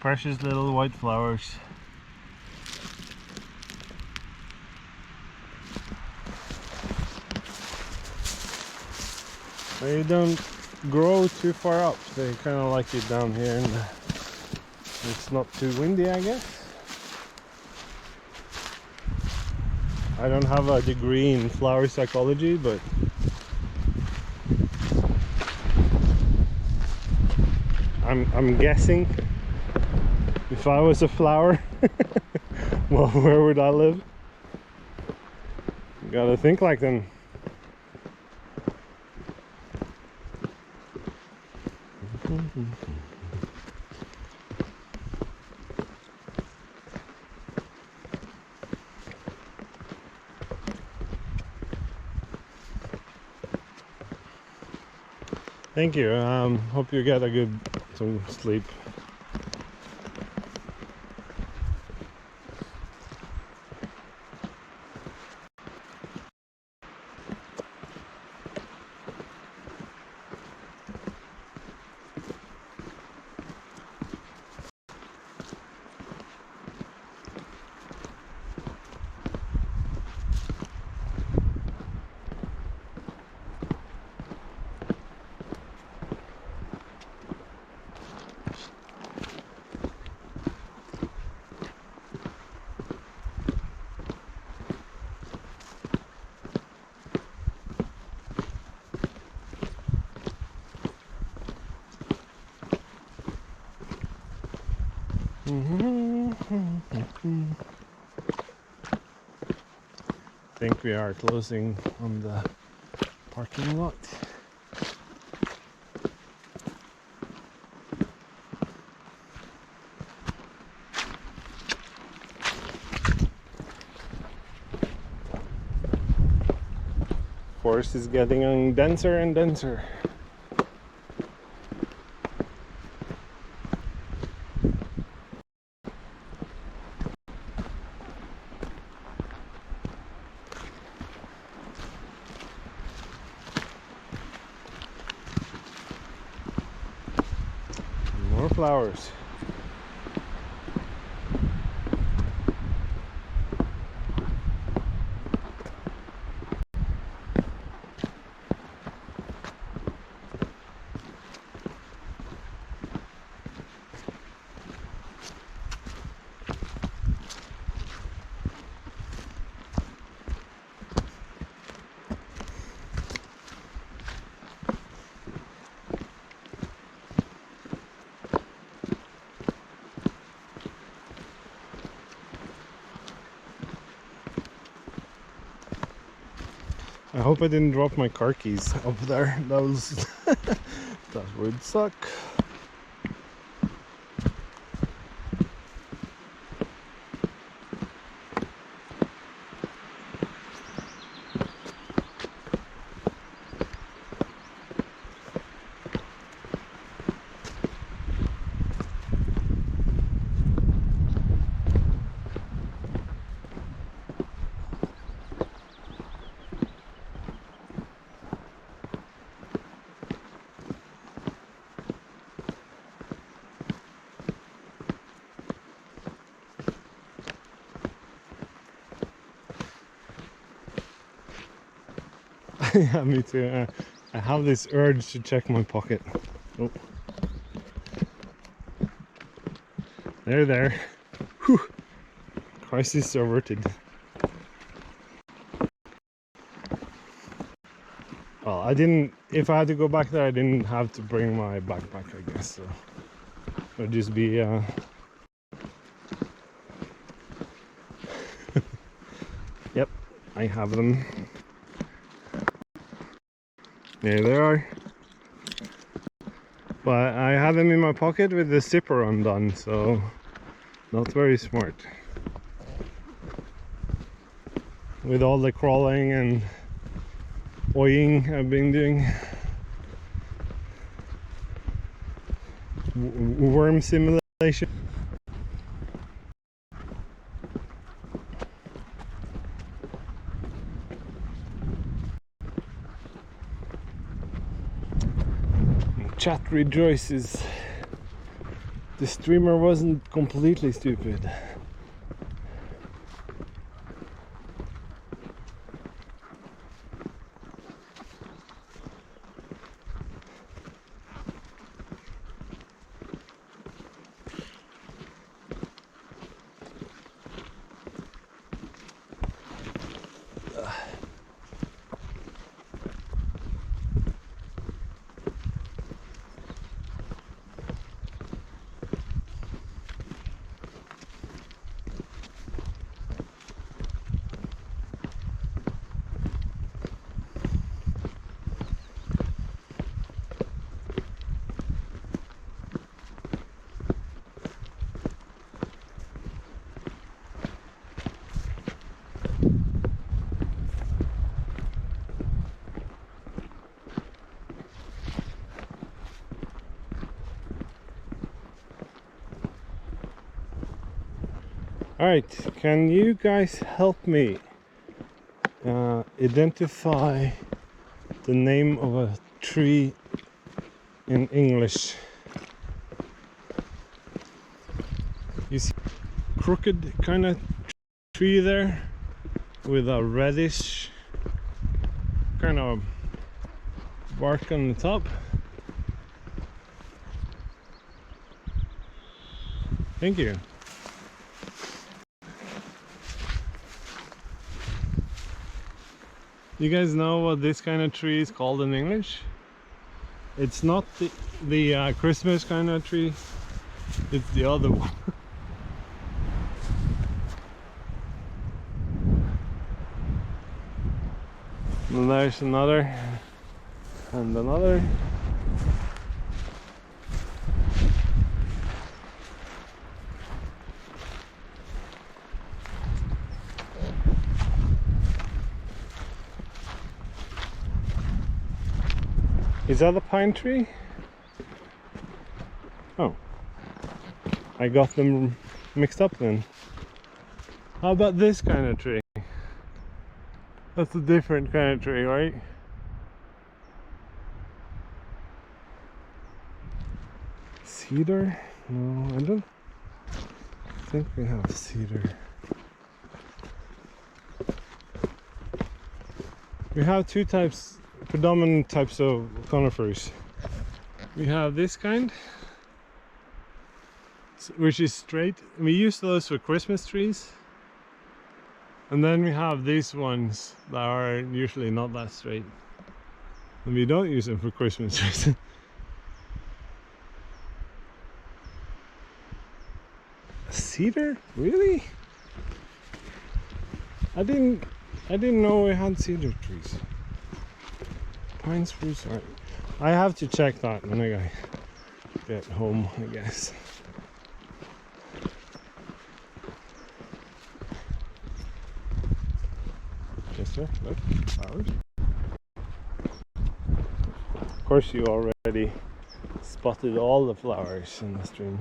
Precious little white flowers. They don't grow too far up. They kind of like it down here, and it's not too windy, I guess. I don't have a degree in flower psychology, but I'm guessing if I was a flower, well, where would I live? You gotta think like them. Thank you. Hope you get some sleep. I think we are closing on the parking lot. Forest is getting denser and denser. More flowers. I hope I didn't drop my car keys up there. That was that would suck. Yeah, me too. I have this urge to check my pocket. Oh. There. Whew. Crisis averted. Well, I didn't. If I had to go back there, I didn't have to bring my backpack, I guess. So it'd just be. Yep, I have them. There they are. But I had them in my pocket with the zipper undone, so not very smart. With all the crawling and oying I've been doing. Worm simulation. Chat rejoices. The streamer wasn't completely stupid. Alright, can you guys help me identify the name of a tree in English? You see crooked kind of tree there with a reddish kind of bark on the top. Thank you. You guys know what this kind of tree is called in English? It's not the Christmas kind of tree, it's the other one. And there's another and another. Is that a pine tree? Oh, I got them mixed up then. How about this kind of tree? That's a different kind of tree, right? cedar? No, I don't think we have cedar. We have two types, predominant types of conifers. We have this kind, which is straight. We use those for Christmas trees. And then we have these ones that are usually not that straight. And we don't use them for Christmas trees. Cedar? Really? I didn't know we had cedar trees. Pine spruce. Right. I have to check that when I get home, I guess. Yes, sir. Look, flowers. Of course, you already spotted all the flowers in the stream.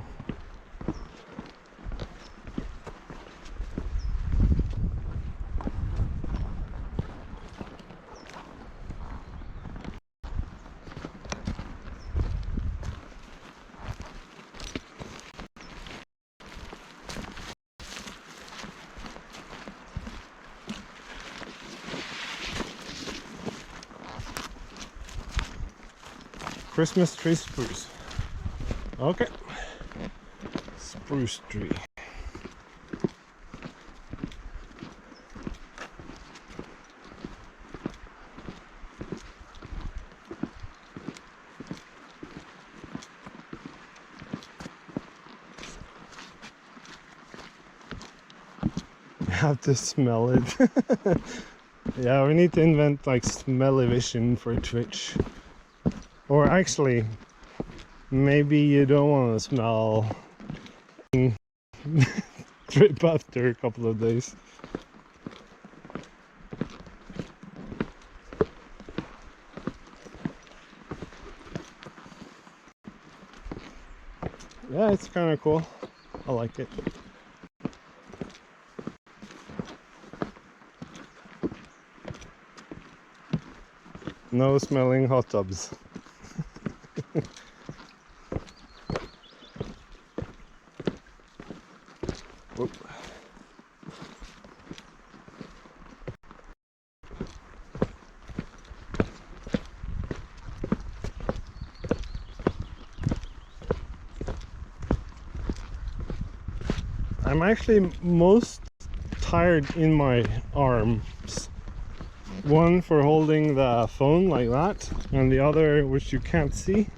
Christmas tree spruce. Okay. Spruce tree. You have to smell it. Yeah, we need to invent like smelly vision for Twitch. Or actually, maybe you don't want to smell drip after a couple of days. Yeah, it's kind of cool. I like it. No smelling hot tubs. Whoop. I'm actually most tired in my arms. One for holding the phone like that, and the other, which you can't see,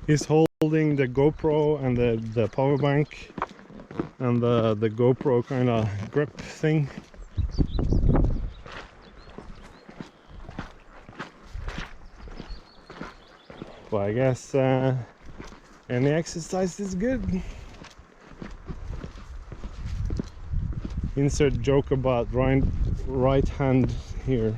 is holding the GoPro and the power bank and the GoPro kind of grip thing. Well, I guess any exercise is good. Insert joke about right hand here.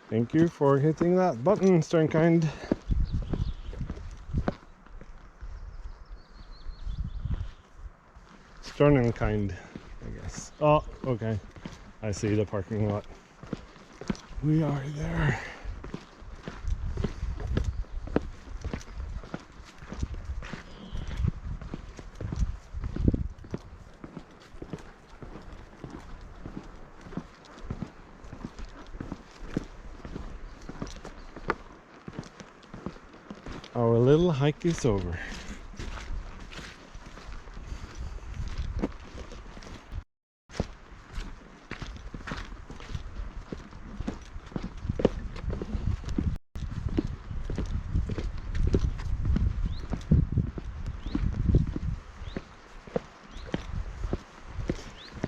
Thank you for hitting that button, Sternkind. Sternenkind, I guess. Oh, okay. I see the parking lot. We are there. Our little hike is over.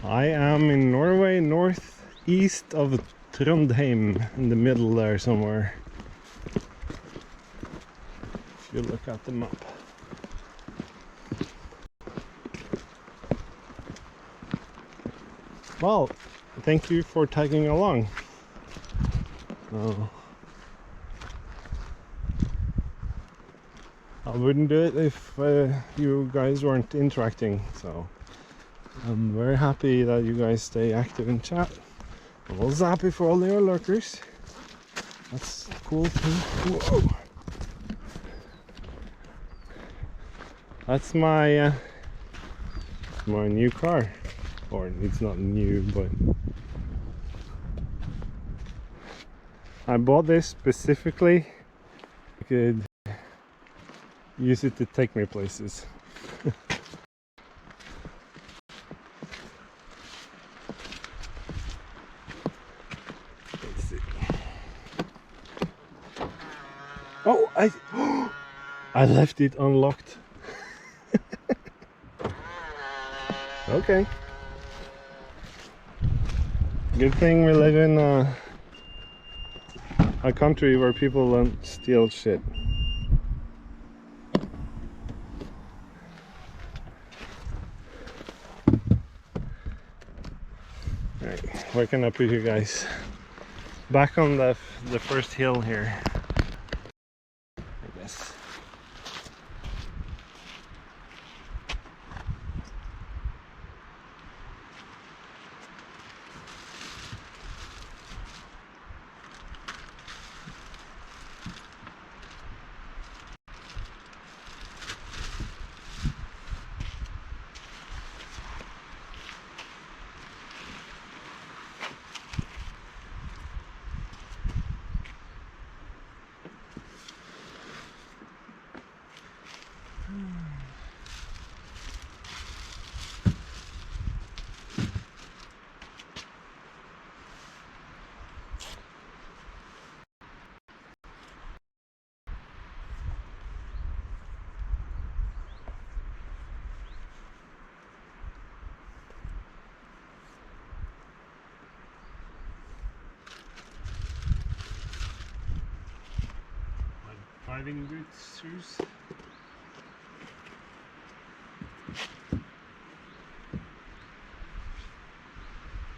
I am in Norway, northeast of Trondheim, in the middle there somewhere. If you look at the map. Well, thank you for tagging along. I wouldn't do it if you guys weren't interacting. So I'm very happy that you guys stay active in chat. I'm also happy for all your lurkers. That's cool too. Whoa. That's my new car, or it's not new, but I bought this specifically. I could use it to take me places. Let's see. Oh, I left it unlocked. Okay. Good thing we live in a country where people don't steal shit. Alright, where can I put you guys? Back on the first hill here, I guess. Driving boots, shoes.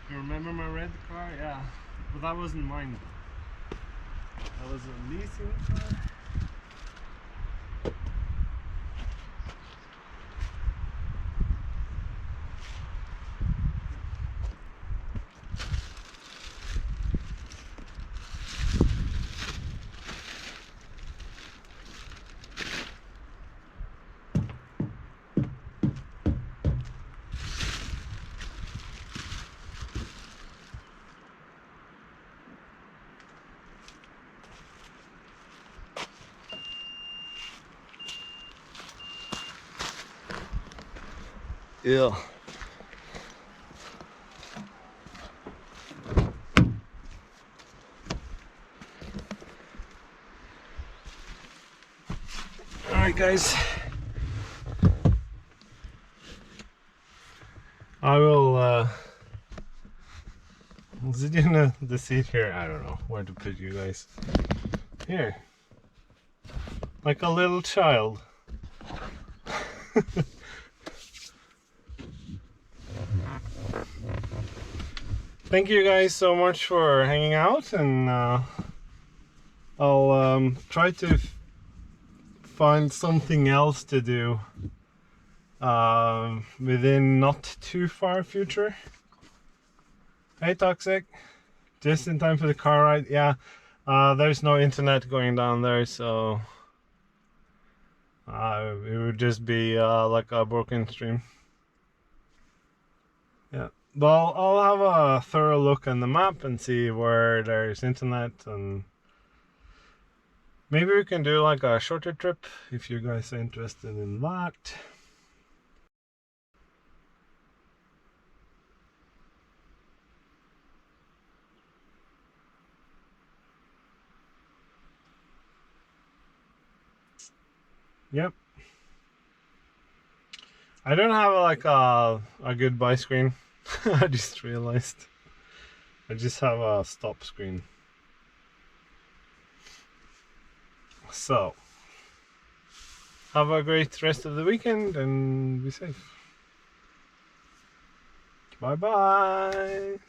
You remember my red car? Yeah, but that wasn't mine. That was a leasing car. Yeah. Alright guys, I will sit in the seat here. I don't know where to put you guys. Here, like a little child. Thank you guys so much for hanging out, and I'll try to find something else to do within not too far future. Hey Toxic, just in time for the car ride. Yeah, there's no internet going down there, so it would just be like a broken stream. Yeah, well, I'll have a thorough look on the map and see where there's internet, and maybe we can do like a shorter trip if you guys are interested in that. Yep. I don't have like a goodbye screen. I just realized. I just have a stop screen. So, have a great rest of the weekend and be safe. Bye bye.